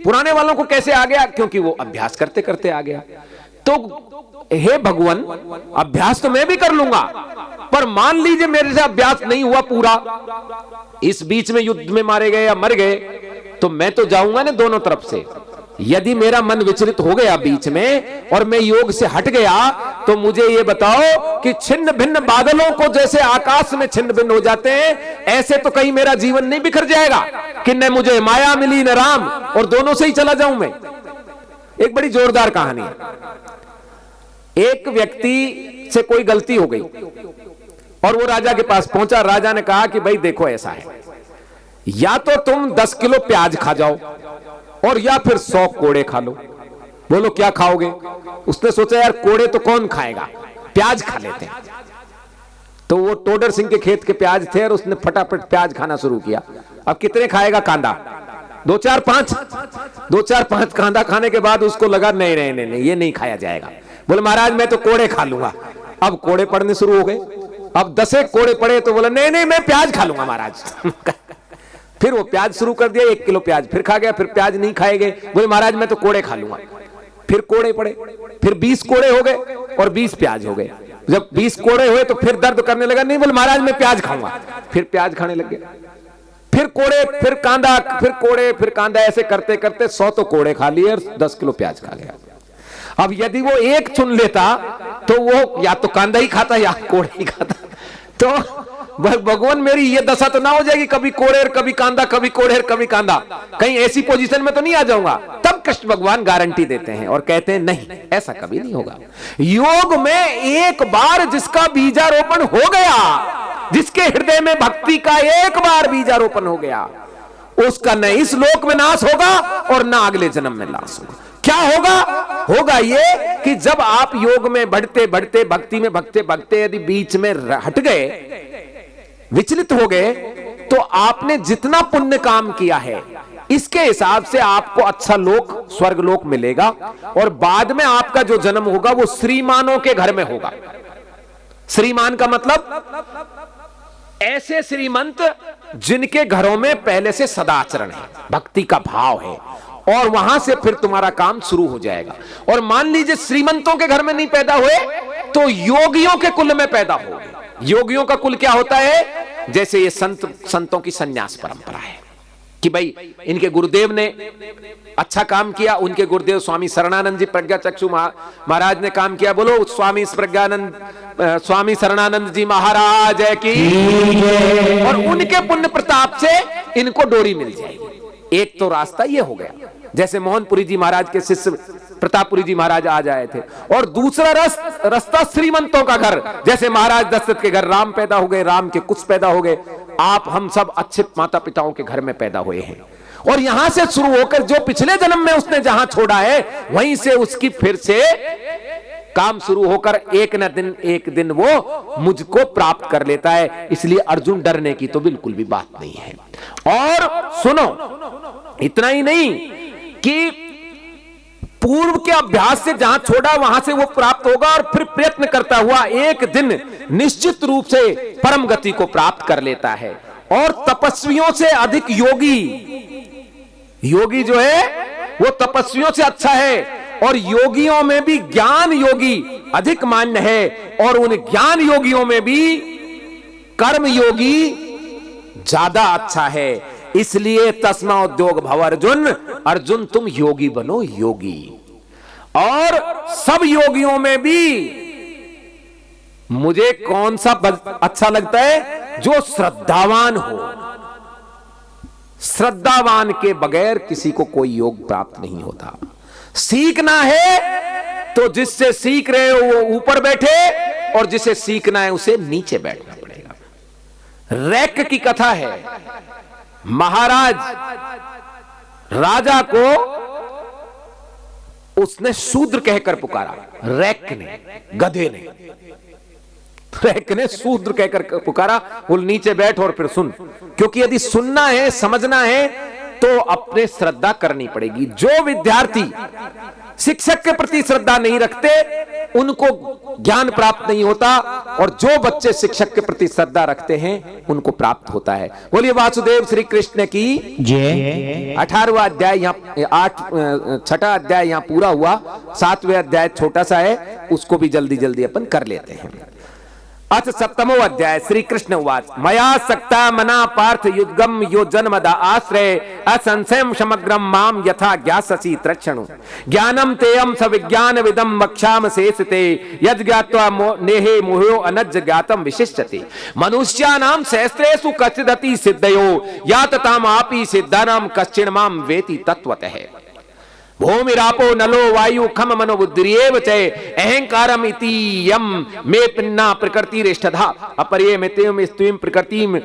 पुराने वालों को कैसे आ गया? क्योंकि वो अभ्यास करते करते आ गया। तो हे भगवान, अभ्यास तो मैं भी कर लूंगा, पर मान लीजिए मेरे से अभ्यास नहीं हुआ पूरा, इस बीच में युद्ध में मारे गए या मर गए, तो मैं तो जाऊंगा ना दोनों तरफ से। यदि मेरा मन विचलित हो गया बीच में और मैं योग से हट गया, तो मुझे ये बताओ कि छिन्न भिन्न बादलों को जैसे आकाश में छिन्न भिन्न हो जाते हैं, ऐसे तो कहीं मेरा जीवन नहीं बिखर जाएगा कि न मुझे माया मिली न राम, और दोनों से ही चला जाऊं मैं। एक बड़ी जोरदार कहानी है। एक व्यक्ति से कोई गलती हो गई और वो राजा के पास पहुंचा। राजा ने कहा कि भाई देखो ऐसा है, या तो तुम 10 किलो प्याज खा जाओ और या फिर 100 कोड़े खा लो। बोलो क्या खाओगे? उसने सोचा यार कोड़े तो कौन खाएगा, प्याज खा लेते हैं। तो वो टोडर सिंह के खेत के प्याज थे और उसने फटाफट प्याज खाना शुरू किया। अब कितने खाएगा कांदा? 2-4-5 कांदा खाने के बाद उसको लगा नहीं नहीं नहीं, नहीं ये नहीं खाया जाएगा। बोले महाराज मैं तो कोड़े खा लूंगा। अब कोड़े पड़ने शुरू हो गए। अब 10 कोड़े पड़े तो बोला नहीं नहीं मैं प्याज खा लूंगा महाराज। फिर वो प्याज शुरू कर दिया, 1 किलो प्याज फिर खा गया। फिर प्याज नहीं खाएंगे, बोले महाराज मैं तो कोड़े खा लूंगा। फिर कोड़े पड़े, फिर 20 कोड़े हो गए और 20 प्याज हो गए। जब 20 कोड़े हुए तो फिर दर्द करने लगा, नहीं बोले महाराज मैं प्याज खाऊंगा। फिर प्याज खाने लग गया, फिर कोड़े, फिर कांदा, फिर कोड़े, फिर कांदा, ऐसे करते करते 100 तो कोड़े खा लिए और 10 किलो प्याज खा गया। अब यदि वो एक चुन लेता तो वो या तो कांदा ही खाता या कोड़े ही खाता। तो भगवान मेरी ये दशा तो ना हो जाएगी, कभी कोड़े कभी कांदा, कभी कोड़े कभी कांदा, कहीं ऐसी पोजीशन में तो नहीं आ जाऊंगा। तब कृष्ण भगवान गारंटी देते हैं और कहते हैं नहीं ऐसा कभी नहीं होगा। योग में एक बार जिसका बीजारोपण हो गया, जिसके हृदय में भक्ति का एक बार बीजारोपण हो गया, उसका न इस लोक में नाश होगा और न अगले जन्म में नाश होगा। क्या होगा? होगा ये कि जब आप योग में बढ़ते बढ़ते, भक्ति में भक्ते भक्ते यदि बीच में हट गए, विचलित हो गए, तो आपने जितना पुण्य काम किया है इसके हिसाब से आपको अच्छा लोक, स्वर्ग लोक मिलेगा। और बाद में आपका जो जन्म होगा वो श्रीमानों के घर में होगा। श्रीमान का मतलब ऐसे श्रीमंत जिनके घरों में पहले से सदाचरण है, भक्ति का भाव है, और वहां से फिर तुम्हारा काम शुरू हो जाएगा। और मान लीजिए श्रीमंतों के घर में नहीं पैदा हुए तो योगियों के कुल में पैदा हो गए। योगियों का कुल क्या होता है? जैसे ये संतों की संन्यास परंपरा है कि भाई इनके गुरुदेव ने अच्छा काम किया, उनके गुरुदेव स्वामी शरणानंद जी प्रज्ञाचक्षु महाराज ने काम किया। बोलो स्वामी शरणानंद जी महाराज की। और उनके पुण्य प्रताप से इनको डोरी मिल जाएगी। एक तो रास्ता ये हो गया, जैसे मोहनपुरी जी महाराज के शिष्य प्रतापपुरी जी महाराज आ जाए थे। और दूसरा रास्ता श्रीमंतों का घर, जैसे महाराज दशरथ के घर राम पैदा हो गए, राम के कुछ पैदा हो गए। आप हम सब अच्छे माता पिताओं के घर में पैदा हुए हैं, और यहां से शुरू होकर जो पिछले जन्म में उसने जहां छोड़ा है वहीं से उसकी फिर से काम शुरू होकर एक दिन वो मुझको प्राप्त कर लेता है। इसलिए अर्जुन डरने की तो बिल्कुल भी बात नहीं है। और सुनो, इतना ही नहीं कि पूर्व के अभ्यास से जहां छोड़ा वहां से वो प्राप्त होगा और फिर प्रयत्न करता हुआ एक दिन निश्चित रूप से परम गति को प्राप्त कर लेता है। और तपस्वियों से अधिक योगी जो है वो तपस्वियों से अच्छा है, और योगियों में भी ज्ञान योगी अधिक मान्य है, और उन ज्ञान योगियों में भी कर्म योगी ज्यादा अच्छा है। इसलिए तस्मा उद्योग भव अर्जुन, अर्जुन तुम योगी बनो योगी। और सब योगियों में भी मुझे कौन सा अच्छा लगता है? जो श्रद्धावान हो। श्रद्धावान के बगैर किसी को कोई योग प्राप्त नहीं होता। सीखना है तो जिससे सीख रहे हो वो ऊपर बैठे, और जिसे सीखना है उसे नीचे बैठना पड़ेगा। रैक की कथा है। महाराज राजा को उसने शूद्र कहकर पुकारा। रैक ने, गधे ने, रैक ने शूद्र कहकर पुकारा। बोल नीचे बैठ और फिर सुन, क्योंकि यदि सुनना है समझना है तो अपने श्रद्धा करनी पड़ेगी। जो विद्यार्थी शिक्षक के प्रति श्रद्धा नहीं रखते उनको ज्ञान प्राप्त नहीं होता, और जो बच्चे शिक्षक के प्रति श्रद्धा रखते हैं उनको प्राप्त होता है। बोलिए वासुदेव श्री कृष्ण की जय। 18वां अध्याय यहाँ, 6वां अध्याय यहाँ पूरा हुआ। 7वें अध्याय छोटा सा है, उसको भी जल्दी जल्दी अपन कर लेते हैं। अथ 7मो अध्याय। श्री कृष्ण उवाच मया सक्ता मना पार्थ युद्गम यो जन्मदा आश्रय असंशयम समग्रम माम यथा ज्ञाससि तृक्षणु ज्ञानम तेयम सविज्ञान विदम वक्ष्याम शेषते यद ज्ञात्वा नेहे मोहो अनज्ज ज्ञातम विशिष्यते मनुष्यानाम सहस्रेषु कश्चिदति सिद्धयो यातताम आपि सिद्धानाम कश्चिन माम वेति तत्वतः भूमिरापो नलो वायु खम मनो बुद्धिरेव च अहंकारम इति यम मे पिन्ना प्रकृतिरेष्ठधा अपरे मितेम स्त्वीम प्रकृतिम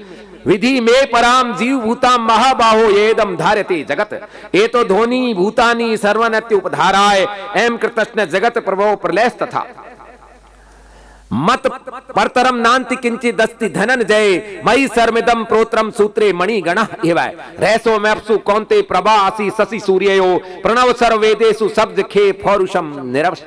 विधि मे पराम जीव भूताम महाबाहो येदम धार्यते जगत एतो ध्वनि भूतानि सर्वनत्य उपधाराय एम कृतस्न जगत प्रभो प्रलयस्तथा मत परतरम नान्ति किंचित दस्ति धनन जय मई सर्मिदम प्रोत्रम सूत्रे मणि गण एवं रैसो मैप्सु कौंते प्रभा आसी शशि सूर्यो प्रणव सर्वेदेशु शब्द खे फौरुषम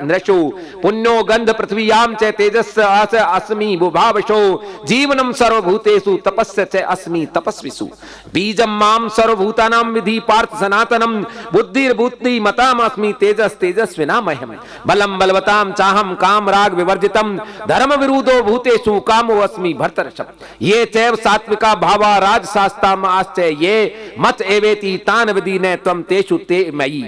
नृषु पुण्यो गंध पृथ्वीयाम च तेजस अस्मि बुभावशो जीवनम सर्वभूतेषु तपस्य च अस्मि तपस्विषु बीजम माम सर्वभूतानां विधि पार्थ सनातनम बुद्धिर्बुद्धि मताम अस्मि तेजस तेजस्विना मह्यम बलम बलवताम चाहम काम राग विवर्जितम धर्म विरुद्धो भूतेषु कामो अस्मि भर्तर्षभ ये चैव सात्विका भावा राजशास्त्रम आश्चर्य ये मत एवेति तान विदीने त्वं तेषु ते मयि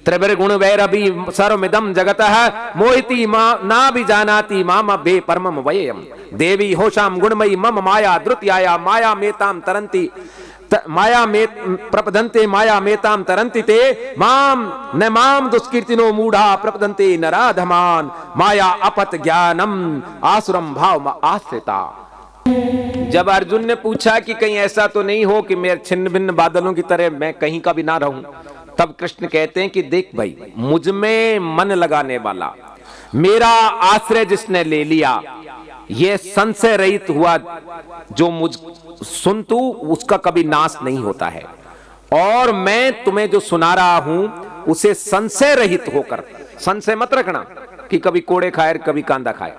त्रिभिर्गुण वैरभि सर्वमिदं जगतः मोहिति ना विजानाति माम बे परमम वयम् देवी होशाम गुणमयी मम माया द्रुत्याया माया मेताम तरन्ति माया में प्रपदन्ते माया मेताम तरन्ति ते माम न माम दुष्कीर्तिनो मूढ़ा प्रपदन्ते नराधमान माया अपत ज्ञानम आसुरम भाव आश्रिता। जब अर्जुन ने पूछा कि कहीं ऐसा तो नहीं हो कि मैं छिन्न भिन्न बादलों की तरह मैं कहीं का भी ना रहूं, तब कृष्ण कहते हैं कि देख भाई, मुझ में मन लगाने वाला, मेरा आश्रय जिसने ले लिया, ये संशय रहित हुआ, जो मुझ सुन तू उसका कभी नाश नहीं होता है। और मैं तुम्हें जो सुना रहा हूं उसे संशय रहित होकर, संशय मत रखना कि कभी कोड़े खाए कभी कांदा खाए,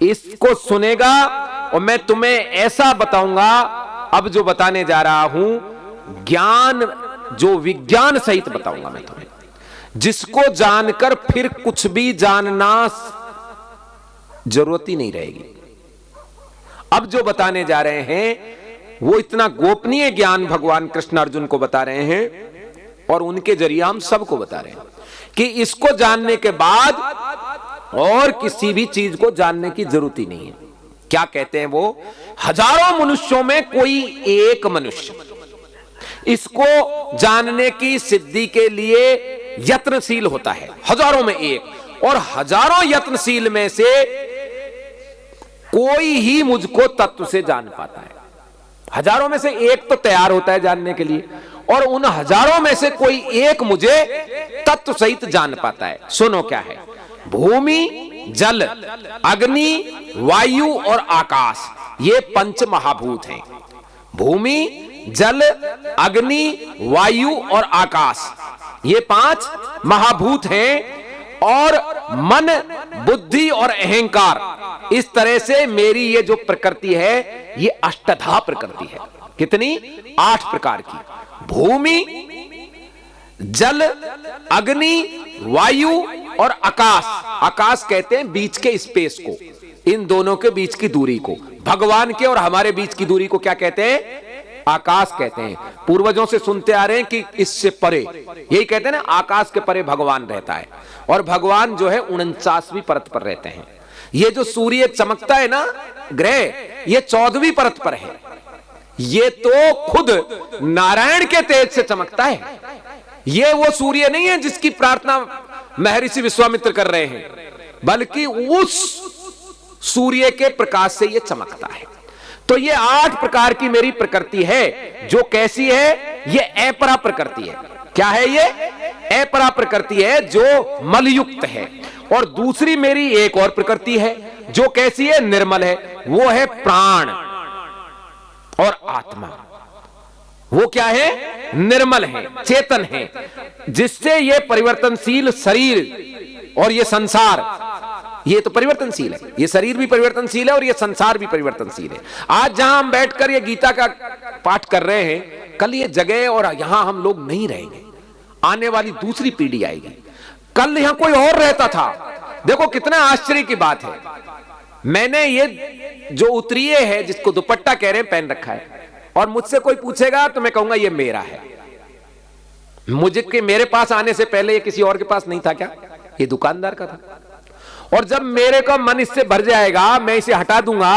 इसको सुनेगा और मैं तुम्हें ऐसा बताऊंगा, अब जो बताने जा रहा हूं ज्ञान, जो विज्ञान सहित बताऊंगा मैं तुम्हें, जिसको जानकर फिर कुछ भी जानना जरूरत ही नहीं रहेगी। अब जो बताने जा रहे हैं वो इतना गोपनीय ज्ञान भगवान कृष्ण अर्जुन को बता रहे हैं, और उनके जरिए हम सबको बता रहे हैं कि इसको जानने के बाद और किसी भी चीज को जानने की जरूरत ही नहीं है। क्या कहते हैं वो, हजारों मनुष्यों में कोई एक मनुष्य इसको जानने की सिद्धि के लिए यत्नशील होता है, हजारों में एक, और हजारों यत्नशील में से कोई ही मुझको तत्व से जान पाता है। हजारों में से एक तो तैयार होता है जानने के लिए, और उन हजारों में से कोई एक मुझे तत्व सहित जान पाता है। सुनो क्या है, भूमि, जल, अग्नि, वायु और आकाश, ये पंच महाभूत हैं। भूमि, जल, अग्नि, वायु और आकाश, ये 5 महाभूत हैं और मन, बुद्धि और अहंकार, इस तरह से मेरी ये जो प्रकृति है ये अष्टधा प्रकृति है। कितनी? 8 प्रकार की। भूमि, जल, अग्नि, वायु और आकाश। आकाश कहते हैं बीच के स्पेस को, इन दोनों के बीच की दूरी को। भगवान के और हमारे बीच की दूरी को क्या कहते हैं? आकाश कहते हैं। पूर्वजों से सुनते आ रहे हैं कि इससे परे, यही कहते हैं ना, आकाश के परे भगवान रहता है। और भगवान जो है 49वीं परत पर रहते हैं। ये जो सूर्य चमकता है ना ग्रह, ये 14वीं परत पर है। ये तो खुद नारायण के तेज से चमकता है। ये वो सूर्य नहीं है जिसकी प्रार्थना महर्षि विश्वामित्र कर रहे हैं, बल्कि उस सूर्य के प्रकाश से ये चमकता है। तो ये 8 प्रकार की मेरी प्रकृति है, जो कैसी है? ये अपरा प्रकृति है। क्या है ये? अपरा प्रकृति है, जो मलयुक्त है। और दूसरी मेरी एक और प्रकृति है जो कैसी है? निर्मल है। वो है प्राण और आत्मा। वो क्या है? निर्मल है, चेतन है, जिससे ये परिवर्तनशील शरीर और ये संसार, ये तो परिवर्तनशील है, ये शरीर भी परिवर्तनशील है और ये संसार भी परिवर्तनशील है। आज जहां हम बैठकर ये गीता का पाठ कर रहे हैं, कल ये जगह और यहां हम लोग नहीं रहेंगे। आने वाली दूसरी पीढ़ी आएगी। कल यहां कोई और रहता था। देखो कितना आश्चर्य की बात है। मैंने ये जो उतरिए है, जिसको दुपट्टा कह रहे हैं, पहन रखा है, और मुझसे कोई पूछेगा तो मैं कहूंगा ये मेरा है। मेरे पास आने से पहले ये किसी और के पास नहीं था क्या? ये दुकानदार का था। और जब मेरे का मन इससे भर जाएगा, मैं इसे हटा दूंगा,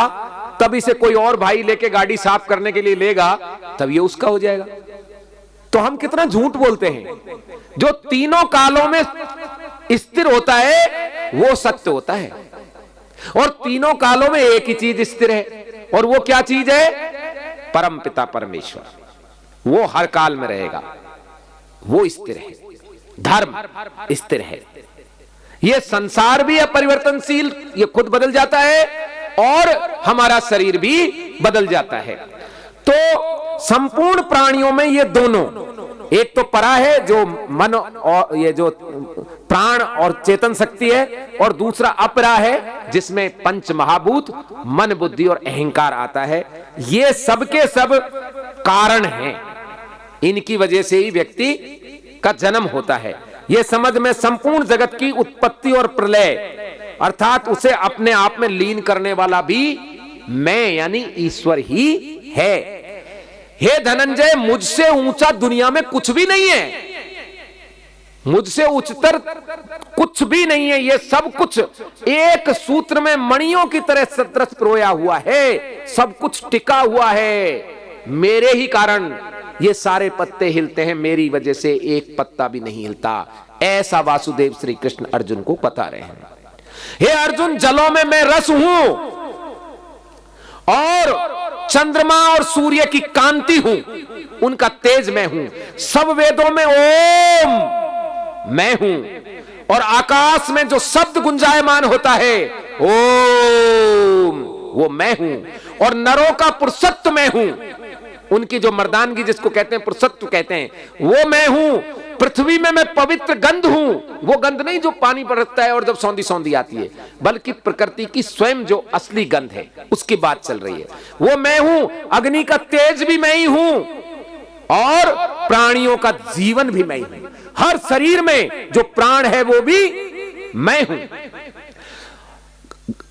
तब इसे कोई और भाई लेके गाड़ी साफ करने के लिए लेगा, तब ये उसका हो जाएगा। तो हम कितना झूठ बोलते हैं। जो तीनों कालों में स्थिर होता है वो सत्य होता है, और तीनों कालों में एक ही चीज स्थिर है, और वो क्या चीज है? परमपिता परमेश्वर। वो हर काल में रहेगा, वो स्थिर है। धर्म स्थिर है। ये संसार भी है परिवर्तनशील, ये खुद बदल जाता है, और हमारा शरीर भी बदल जाता है। तो संपूर्ण प्राणियों में ये दोनों, एक तो परा है जो मन और ये जो प्राण और चेतन शक्ति है, और दूसरा अपरा है जिसमें पंच महाभूत, मन, बुद्धि और अहंकार आता है। ये सबके सब कारण हैं। इनकी वजह से ही व्यक्ति का जन्म होता है। ये समझ में संपूर्ण जगत की उत्पत्ति और प्रलय, अर्थात उसे अपने आप में लीन करने वाला भी मैं यानी ईश्वर ही है। हे धनंजय, मुझसे ऊंचा दुनिया में कुछ भी नहीं है, मुझसे उच्चतर कुछ भी नहीं है। ये सब कुछ एक सूत्र में मणियों की तरह सदृश पिरोया हुआ है, सब कुछ टिका हुआ है। मेरे ही कारण ये सारे पत्ते हिलते हैं, मेरी वजह से एक पत्ता भी नहीं हिलता। ऐसा वासुदेव श्री कृष्ण अर्जुन को बता रहे हैं। हे अर्जुन, जलों में मैं रस हूं, और चंद्रमा और सूर्य की कांति हूं, उनका तेज मैं हूं। सब वेदों में ओम मैं हूं, और आकाश में जो शब्द गुंजायमान होता है ओम, वो मैं हूं। और नरों का पुरुषत्व मैं हूं, उनकी जो मर्दानगी जिसको कहते हैं पुरुषत्व कहते हैं, वो मैं हूं। पृथ्वी में मैं पवित्र गंध हूं, वो गंध नहीं जो पानी पर रखता है और जब सौंधी सौंधी आती है, बल्कि प्रकृति की स्वयं जो असली गंध है उसकी बात चल रही है, वो मैं हूं। अग्नि का तेज भी मैं ही हूं, और प्राणियों का जीवन भी मैं ही हूं। हर शरीर में जो प्राण है वो भी मैं हूं।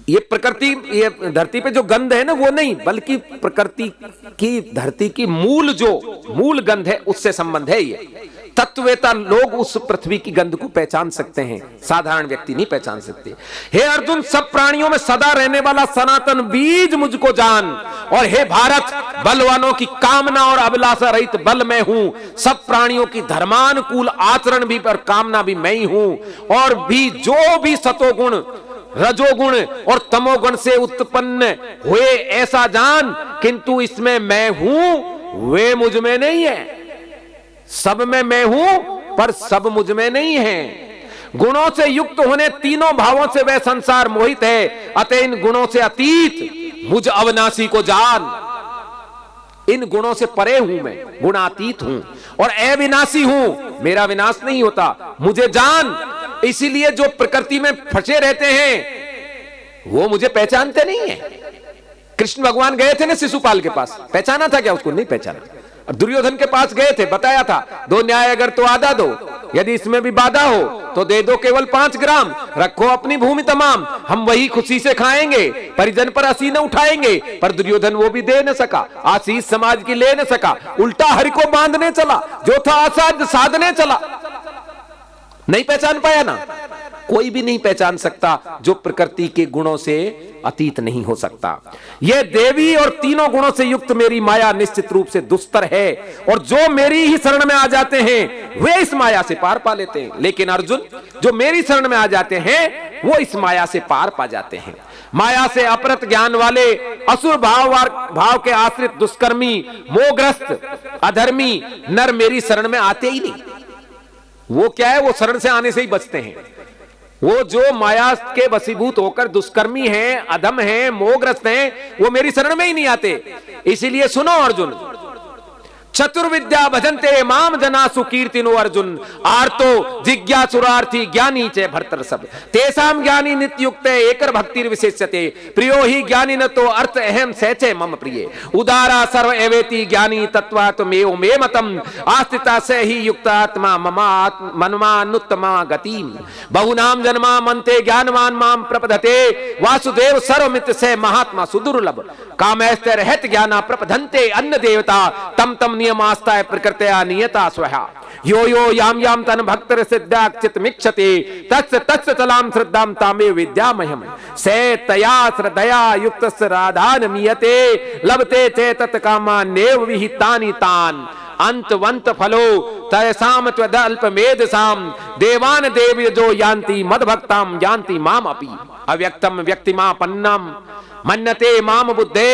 ये प्रकृति, ये धरती पे जो गंध है ना, वो नहीं, बल्कि प्रकृति की, धरती की मूल गंध है, उससे संबंध है। ये तत्ववेता लोग उस पृथ्वी की गंध को पहचान सकते हैं, साधारण व्यक्ति नहीं पहचान सकते। हे अर्जुन, सब प्राणियों में सदा रहने वाला सनातन बीज मुझको जान, और हे भारत, बलवानों की कामना और अभिलाषा रहित बल मैं हूं। सब प्राणियों की धर्मानुकूल आचरण भी और कामना भी मैं ही हूं। और भी जो भी सतोगुण, रजोगुण और तमोगुण से उत्पन्न हुए ऐसा जान, किंतु इसमें मैं हूं वे मुझ में नहीं है। सब में मैं हूं पर सब मुझ में नहीं है। गुणों से युक्त होने तीनों भावों से वह संसार मोहित है, अतः इन गुणों से अतीत मुझ अविनाशी को जान। इन गुणों से परे हूं मैं, गुणातीत हूं, और अविनाशी हूं, मेरा विनाश नहीं होता, मुझे जान। इसीलिए जो प्रकृति में फंसे रहते हैं वो मुझे पहचानते नहीं है। कृष्ण भगवान गए थे ना शिशुपाल के पास, पहचाना था क्या उसको? नहीं पहचाना। और दुर्योधन के पास गए थे, बताया था दो न्याय अगर तो आधा दो, यदि इसमें भी बाधा हो तो दे दो केवल 5 ग्राम, रखो अपनी भूमि तमाम, हम वही खुशी से खाएंगे, परिजन पर असी न उठाएंगे। पर दुर्योधन वो भी दे न सका, आशीष समाज की ले न सका, उल्टा हरि को बांधने चला, जो था असाध्य साधने चला। नहीं पहचान पाया ना। कोई भी नहीं पहचान सकता जो प्रकृति के गुणों से अतीत नहीं हो सकता। यह देवी और तीनों गुणों से युक्त मेरी माया निश्चित रूप से दुस्तर है, और जो मेरी ही शरण में आ जाते हैं वे इस माया से पार पा लेते हैं। लेकिन अर्जुन, जो मेरी शरण में आ जाते हैं वो इस माया से पार पा जाते हैं। माया से अपरत ज्ञान वाले असुर भाव के आश्रित दुष्कर्मी मोहग्रस्त अधर्मी नर मेरी शरण में आते ही नहीं। वो क्या है, वो शरण से आने से ही बचते हैं। वो जो माया के वशीभूत होकर दुष्कर्मी हैं, अधम हैं, मोहग्रस्त हैं, वो मेरी शरण में ही नहीं आते। इसीलिए सुनो अर्जुन, चतुर्विद्या भजन्ते माम जना सुकीर्तिनो अर्जुन, आर्तो जिज्ञासुरार्थी ज्ञानी च भर्तर्षभ, तेषां ज्ञानी नित्युक्ते एकर भक्तिर विशेष्यते, प्रियो ही ज्ञानी न तो अर्थ अहम सहचे मम प्रिय, उदारा सर्व एवेति ज्ञानी तत्वात् मेव मे मतम, आस्थिता से ही युक्तात्मा ममानुत्तमा गतिम, बहुनाम जन्मा मंते ज्ञानवान माम प्रपदते, वासुदेव सर्वमित से महात्मा सुदुर्लभ, कामैस्ते रहत ज्ञाना प्रपदन्ते अन्न देवता, तम तम नियमास्ता है प्रकृत्या नियता स्वहा, यो यो याम याम तन भक्तर सिद्धाचित मिक्षते, तत्स तत्स तलाम श्रद्धाम तामे विद्यामयम, से तया श्रद्धया युक्तस्य राधान मियते, लभते चे तत्कामा नेव विहितानि तान, अंतवंत फलो तयसाम त्वदल्प मेधसाम, देवान देव जो यान्ति मद्भक्ताम यान्ति माम अपि, अव्यक्तम व्यक्तिमापन्नम मन्यते माम बुद्धे,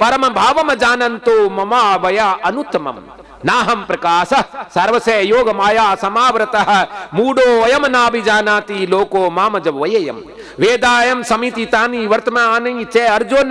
परम भावम जानन्तो ममा वया अनुत्तमम, नाहम प्रकाश सर्वसे योग माया समावृतः, मूढ़ो अयम नाभिजानाति लोको माम जब वयम, वेदायम समिति तानि वर्तमानि च अर्जुन,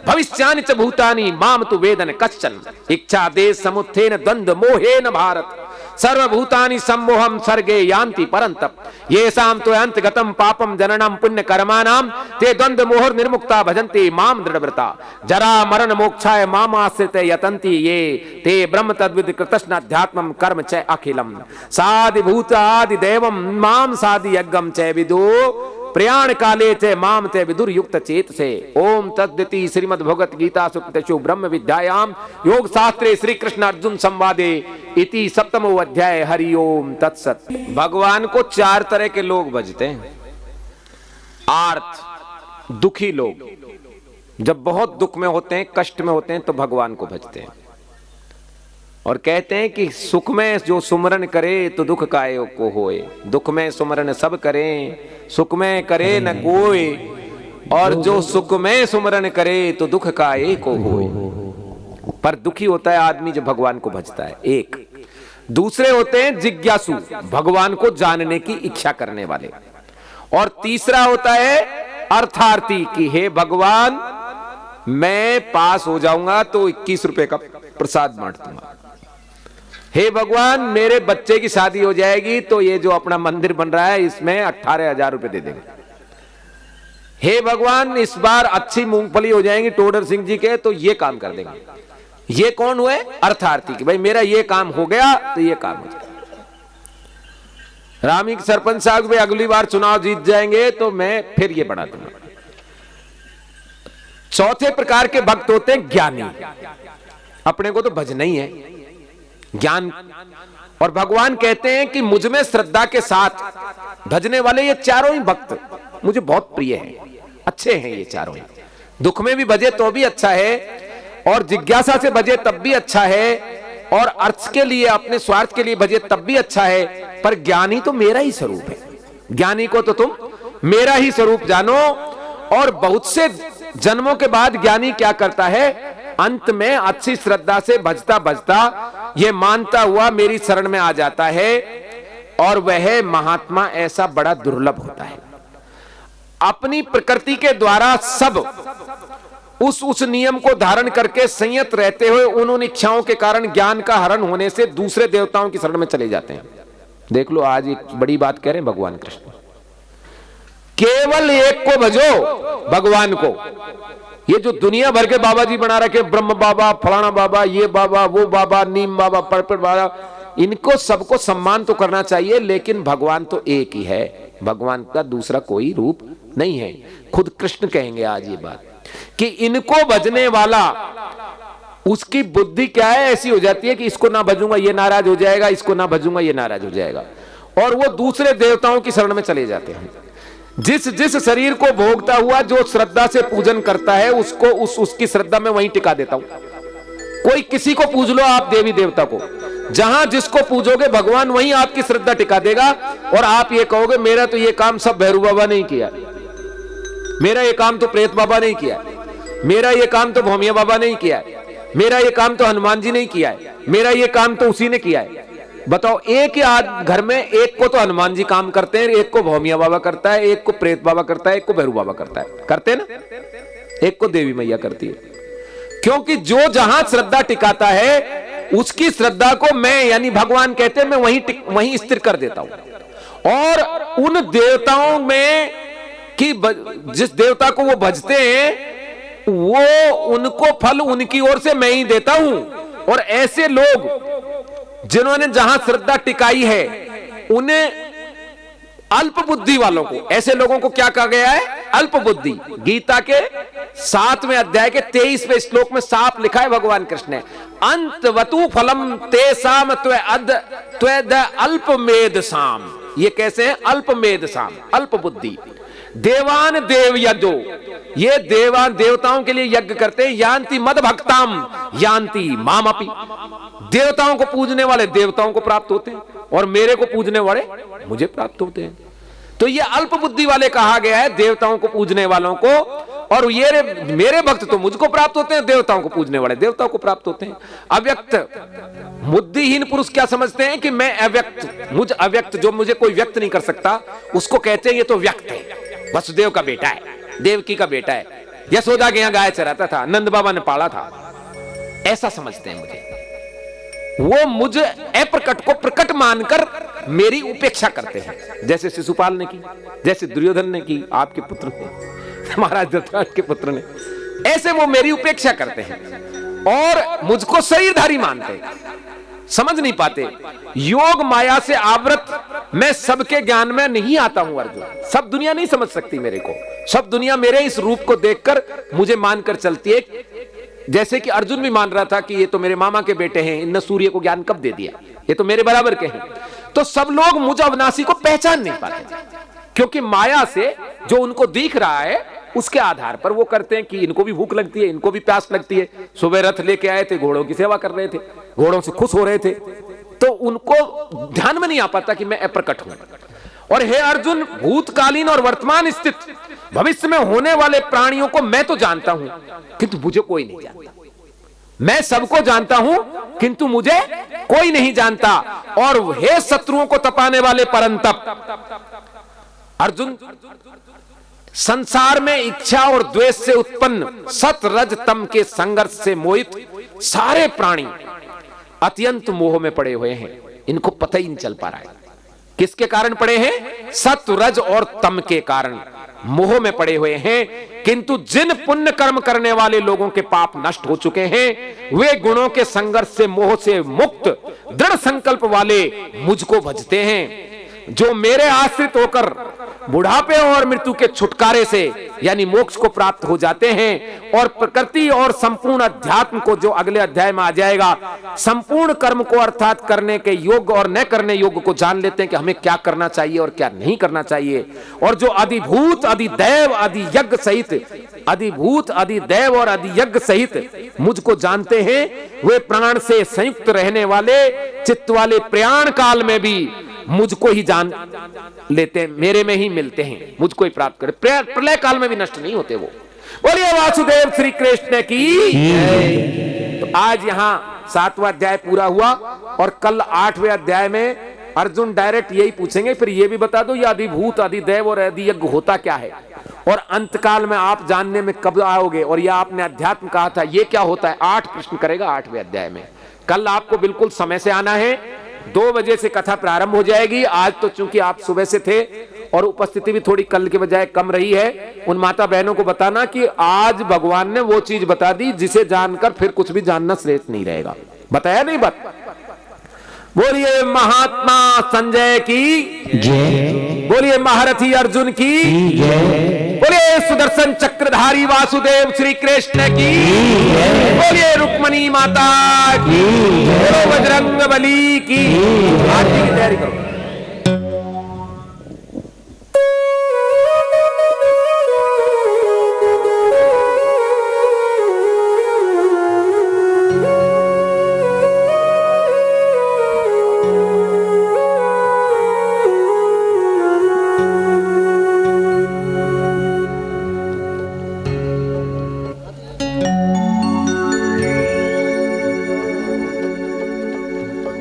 भविष्यानि च भूतानि माम तु वेदन कश्चन, इच्छा देश समुत्थेन द्वंद्व मोहेन भारत, सर्वभूतानि सम्मोहम सर्गे यान्ति परन्तप, येषां तो अंतगतम पापम जननम पुण्य कर्माणाम, ते द्वंद्व मोहर निर्मुक्ता भजन्ते माम दृढ़व्रता, जरा मरण मोक्षाय माम आश्रिते यतन्ति ये, ते ब्रह्म तद्विद कृतस्न अध्यात्मम कर्म च अखिलम, सादि भूत आदि देवम माम सादि यज्ञम च विदो, प्रयाण काले च माम ते विदुर युक्त चेत से। ओम तद्दिति श्रीमद् भगवत गीता सुक्तशु ब्रह्म विद्यायाम योग शास्त्रे श्री कृष्ण अर्जुन संवादे इति 7वां अध्याय। हरि ओम तत्सत। भगवान को 4 तरह के लोग भजते हैं। आर्त दुखी लोग, जब बहुत दुख में होते हैं, कष्ट में होते हैं तो भगवान को भजते हैं, और कहते हैं कि सुख में जो सुमरन करे तो दुख काए को होए, दुख में सुमरन सब करें सुख में करे न कोई, और जो सुख में सुमरन करे तो दुख काए को होए। पर दुखी होता है आदमी जो भगवान को भजता है। एक दूसरे होते हैं जिज्ञासु, भगवान को जानने की इच्छा करने वाले, और तीसरा होता है अर्थार्थी कि हे भगवान मैं पास हो जाऊंगा तो 21 रुपए का प्रसाद बांट दूंगा, हे भगवान मेरे बच्चे की शादी हो जाएगी तो ये जो अपना मंदिर बन रहा है इसमें 18,000 रुपए दे देंगे, हे भगवान इस बार अच्छी मूंगफली हो जाएंगी टोडर सिंह जी के तो ये काम कर देंगे। ये कौन हुए? अर्थार्थी कि भाई मेरा ये काम हो गया तो ये काम हो जाएगा। रामी के सरपंच साहब भाई अगली बार चुनाव जीत जाएंगे तो मैं फिर ये बढ़ा दूंगा। चौथे प्रकार के भक्त होते हैं ज्ञानी, अपने को तो भजना ही है ज्ञान, और भगवान कहते हैं कि मुझ में श्रद्धा के साथ भजने वाले ये चारों ही भक्त मुझे बहुत प्रिय हैं, अच्छे हैं ये चारों ही। दुख में भी भजे तो भी अच्छा है, और जिज्ञासा से भजे तब भी अच्छा है, और अर्थ के लिए अपने स्वार्थ के लिए भजे तब भी अच्छा है। पर ज्ञानी तो मेरा ही स्वरूप है, ज्ञानी को तो तुम मेरा ही स्वरूप जानो। और बहुत से जन्मों के बाद ज्ञानी क्या करता है, अंत में अच्छी श्रद्धा से भजता भजता ये मानता हुआ मेरी शरण में आ जाता है, और वह महात्मा ऐसा बड़ा दुर्लभ होता है। अपनी प्रकृति के द्वारा सब उस नियम को धारण करके संयत रहते हुए उन इच्छाओं के कारण ज्ञान का हरण होने से दूसरे देवताओं की शरण में चले जाते हैं। देख लो, आज एक बड़ी बात कह रहे हैं भगवान कृष्ण, केवल एक को भजो, भगवान को। ये जो दुनिया भर के बाबा जी बना रखे, ब्रह्म बाबा, फलाना बाबा, ये बाबा, वो बाबा, नीम बाबा, परपर बाबा, इनको सबको सम्मान तो करना चाहिए, लेकिन भगवान तो एक ही है, भगवान का दूसरा कोई रूप नहीं है। खुद कृष्ण कहेंगे आज ये बात कि इनको भजने वाला, उसकी बुद्धि क्या है, ऐसी हो जाती है कि इसको ना भजूंगा ये नाराज हो जाएगा, इसको ना भजूंगा ये नाराज हो जाएगा, और वो दूसरे देवताओं की शरण में चले जाते हैं। जिस जिस शरीर को भोगता हुआ जो श्रद्धा से पूजन करता है, उसको उसकी श्रद्धा में वहीं टिका देता हूं। कोई किसी को पूज लो आप, देवी देवता को, जहां जिसको पूजोगे भगवान वहीं आपकी श्रद्धा टिका देगा, और आप ये कहोगे मेरा तो ये काम सब भैरू बाबा नहीं किया, मेरा ये काम तो प्रेत बाबा नहीं किया, मेरा ये काम तो भौमिया बाबा नहीं किया, मेरा ये काम तो हनुमान जी नहीं किया है, मेरा ये काम तो उसी ने किया है। बताओ, एक ही घर में एक को तो हनुमान जी काम करते हैं, एक को भौमिया बाबा करता है, एक को प्रेत बाबा करता है, एक को भैरू बाबा करता है, करते हैं ना, एक को देवी मैया करती है। क्योंकि जो जहां श्रद्धा टिकाता है, उसकी श्रद्धा को मैं, यानी भगवान कहते हैं, मैं वहीं स्थिर कर देता हूं। और उन देवताओं में कि जिस देवता को वो भजते हैं, वो उनको फल उनकी ओर से मैं ही देता हूं। और ऐसे लोग जिन्होंने जहां श्रद्धा टिकाई है, उन्हें अल्प बुद्धि वालों को, ऐसे लोगों को क्या कहा गया है? अल्प बुद्धि। गीता के 7वें अध्याय के 23वें श्लोक में साफ लिखा है भगवान कृष्ण ने, अंतवतु फलम तेसाम त्वेद अल्पमेध साम। ये कैसे है? अल्पमेध साम, अल्प बुद्धि। देवान देव यज्ञो, ये देवताओं के लिए यज्ञ करते हैं। यान्ति मद भक्ताम यान्ति माम अपि, देवताओं को पूजने वाले देवताओं को प्राप्त होते हैं, और मेरे को पूजने वाले मुझे प्राप्त होते हैं। तो ये अल्प बुद्धि वाले कहा गया है, देवताओं को पूजने वालों को, और ये मेरे भक्त तो मुझको प्राप्त होते हैं, देवताओं को पूजने वाले देवताओं को प्राप्त होते हैं। अव्यक्त बुद्धिहीन पुरुष क्या समझते हैं कि मैं अव्यक्त, मुझ अव्यक्त, जो मुझे कोई व्यक्त नहीं कर सकता, उसको कहते हैं ये तो व्यक्त है, वसुदेव का बेटा है, देवकी का बेटा है, यशोदा के यहां गाय चराता था, नंद बाबा ने पाला था, ऐसा समझते हैं मुझे। वो मुझे अप्रकट को प्रकट मानकर मेरी उपेक्षा करते हैं, जैसे शिशुपाल ने की, जैसे दुर्योधन ने की, आपके पुत्र ने, महाराज धृतराष्ट्र के पुत्र ने, ऐसे वो मेरी उपेक्षा करते हैं और मुझको शरीरधारी मानते हैं। समझ नहीं पाते, योग माया से आवृत मैं सबके ज्ञान में नहीं आता हूं अर्जुन। सब दुनिया नहीं समझ सकती मेरे को, सब दुनिया मेरे इस रूप को देखकर मुझे मानकर चलती है। जैसे कि अर्जुन भी मान रहा था कि ये तो मेरे मामा के बेटे हैं, इनने सूर्य को ज्ञान कब दे दिया, ये तो मेरे बराबर के हैं। तो सब लोग मुझ अविनाशी को पहचान नहीं पाते, क्योंकि माया से जो उनको दिख रहा है उसके आधार पर वो करते हैं कि इनको भी भूख लगती है, इनको भी प्यास लगती है। सुबह रथ लेके आए थे, घोड़ों की सेवा कर रहे थे, घोड़ों से खुश हो रहे थे, तो उनको ध्यान में नहीं आ पाता कि मैं अप्रकट हूं। और हे अर्जुन, भूतकालीन और वर्तमान स्थित भविष्य में होने वाले प्राणियों को मैं तो जानता हूं, किंतु मुझे कोई नहीं जानता। मैं सबको जानता हूं, किंतु मुझे कोई नहीं जानता। और हे शत्रुओं को तपाने वाले परंतप अर्जुन, संसार में इच्छा और द्वेष से उत्पन्न सत रज तम के संघर्ष से मोहित सारे प्राणी अत्यंत मोह में पड़े हुए हैं। इनको पता ही नहीं चल पा रहा है किसके कारण पड़े हैं? सत रज और तम के कारण मोह में पड़े हुए हैं। किंतु जिन पुण्य कर्म करने वाले लोगों के पाप नष्ट हो चुके हैं, वे गुणों के संघर्ष से, मोह से मुक्त दृढ़ संकल्प वाले मुझको भजते हैं, जो मेरे आश्रित होकर बुढ़ापे और मृत्यु के छुटकारे से यानी मोक्ष को प्राप्त हो जाते हैं। और प्रकृति और संपूर्ण अध्यात्म को, जो अगले अध्याय में आ जाएगा, संपूर्ण कर्म को अर्थात करने के योग्य और न करने योग्य को जान लेते हैं कि हमें क्या करना चाहिए और क्या नहीं करना चाहिए। और जो अधिभूत अधिदैव अधियज्ञ सहित, अधिभूत अधिदैव और अधियज्ञ सहित मुझको जानते हैं, वे प्राण से संयुक्त रहने वाले चित्त वाले प्रयाण काल में भी मुझको ही जान लेते हैं, मेरे में ही मिलते हैं, मुझको ही प्राप्त करे, प्रलय काल में भी नष्ट नहीं होते वो। बोलिए वासुदेव श्री कृष्ण की। तो आज यहां 7वां अध्याय पूरा हुआ, और कल 8वें अध्याय में अर्जुन डायरेक्ट यही पूछेंगे, फिर ये भी बता दो ये अधिभूत अधिदैव और अधियज्ञ होता क्या है। और अंतकाल में आप जानने में कब आओगे। और यह आपने अध्यात्म कहा था, यह क्या होता है? 8 प्रश्न करेगा 8वें अध्याय में। कल आपको बिल्कुल समय से आना है, 2 बजे से कथा प्रारंभ हो जाएगी। आज तो चूंकि आप सुबह से थे और उपस्थिति भी थोड़ी कल के बजाय कम रही है, उन माता बहनों को बताना कि आज भगवान ने वो चीज बता दी जिसे जानकर फिर कुछ भी जानना श्रेष्ठ नहीं रहेगा। बताया नहीं बात? बोलिए महात्मा संजय की जय, बोलिए महारथी अर्जुन की जय, बोलिए सुदर्शन चक्रधारी वासुदेव श्री कृष्ण की जय, बोलिए रुक्मणी माता की, बोलो बजरंग बली की। आरती की तैयारी करो।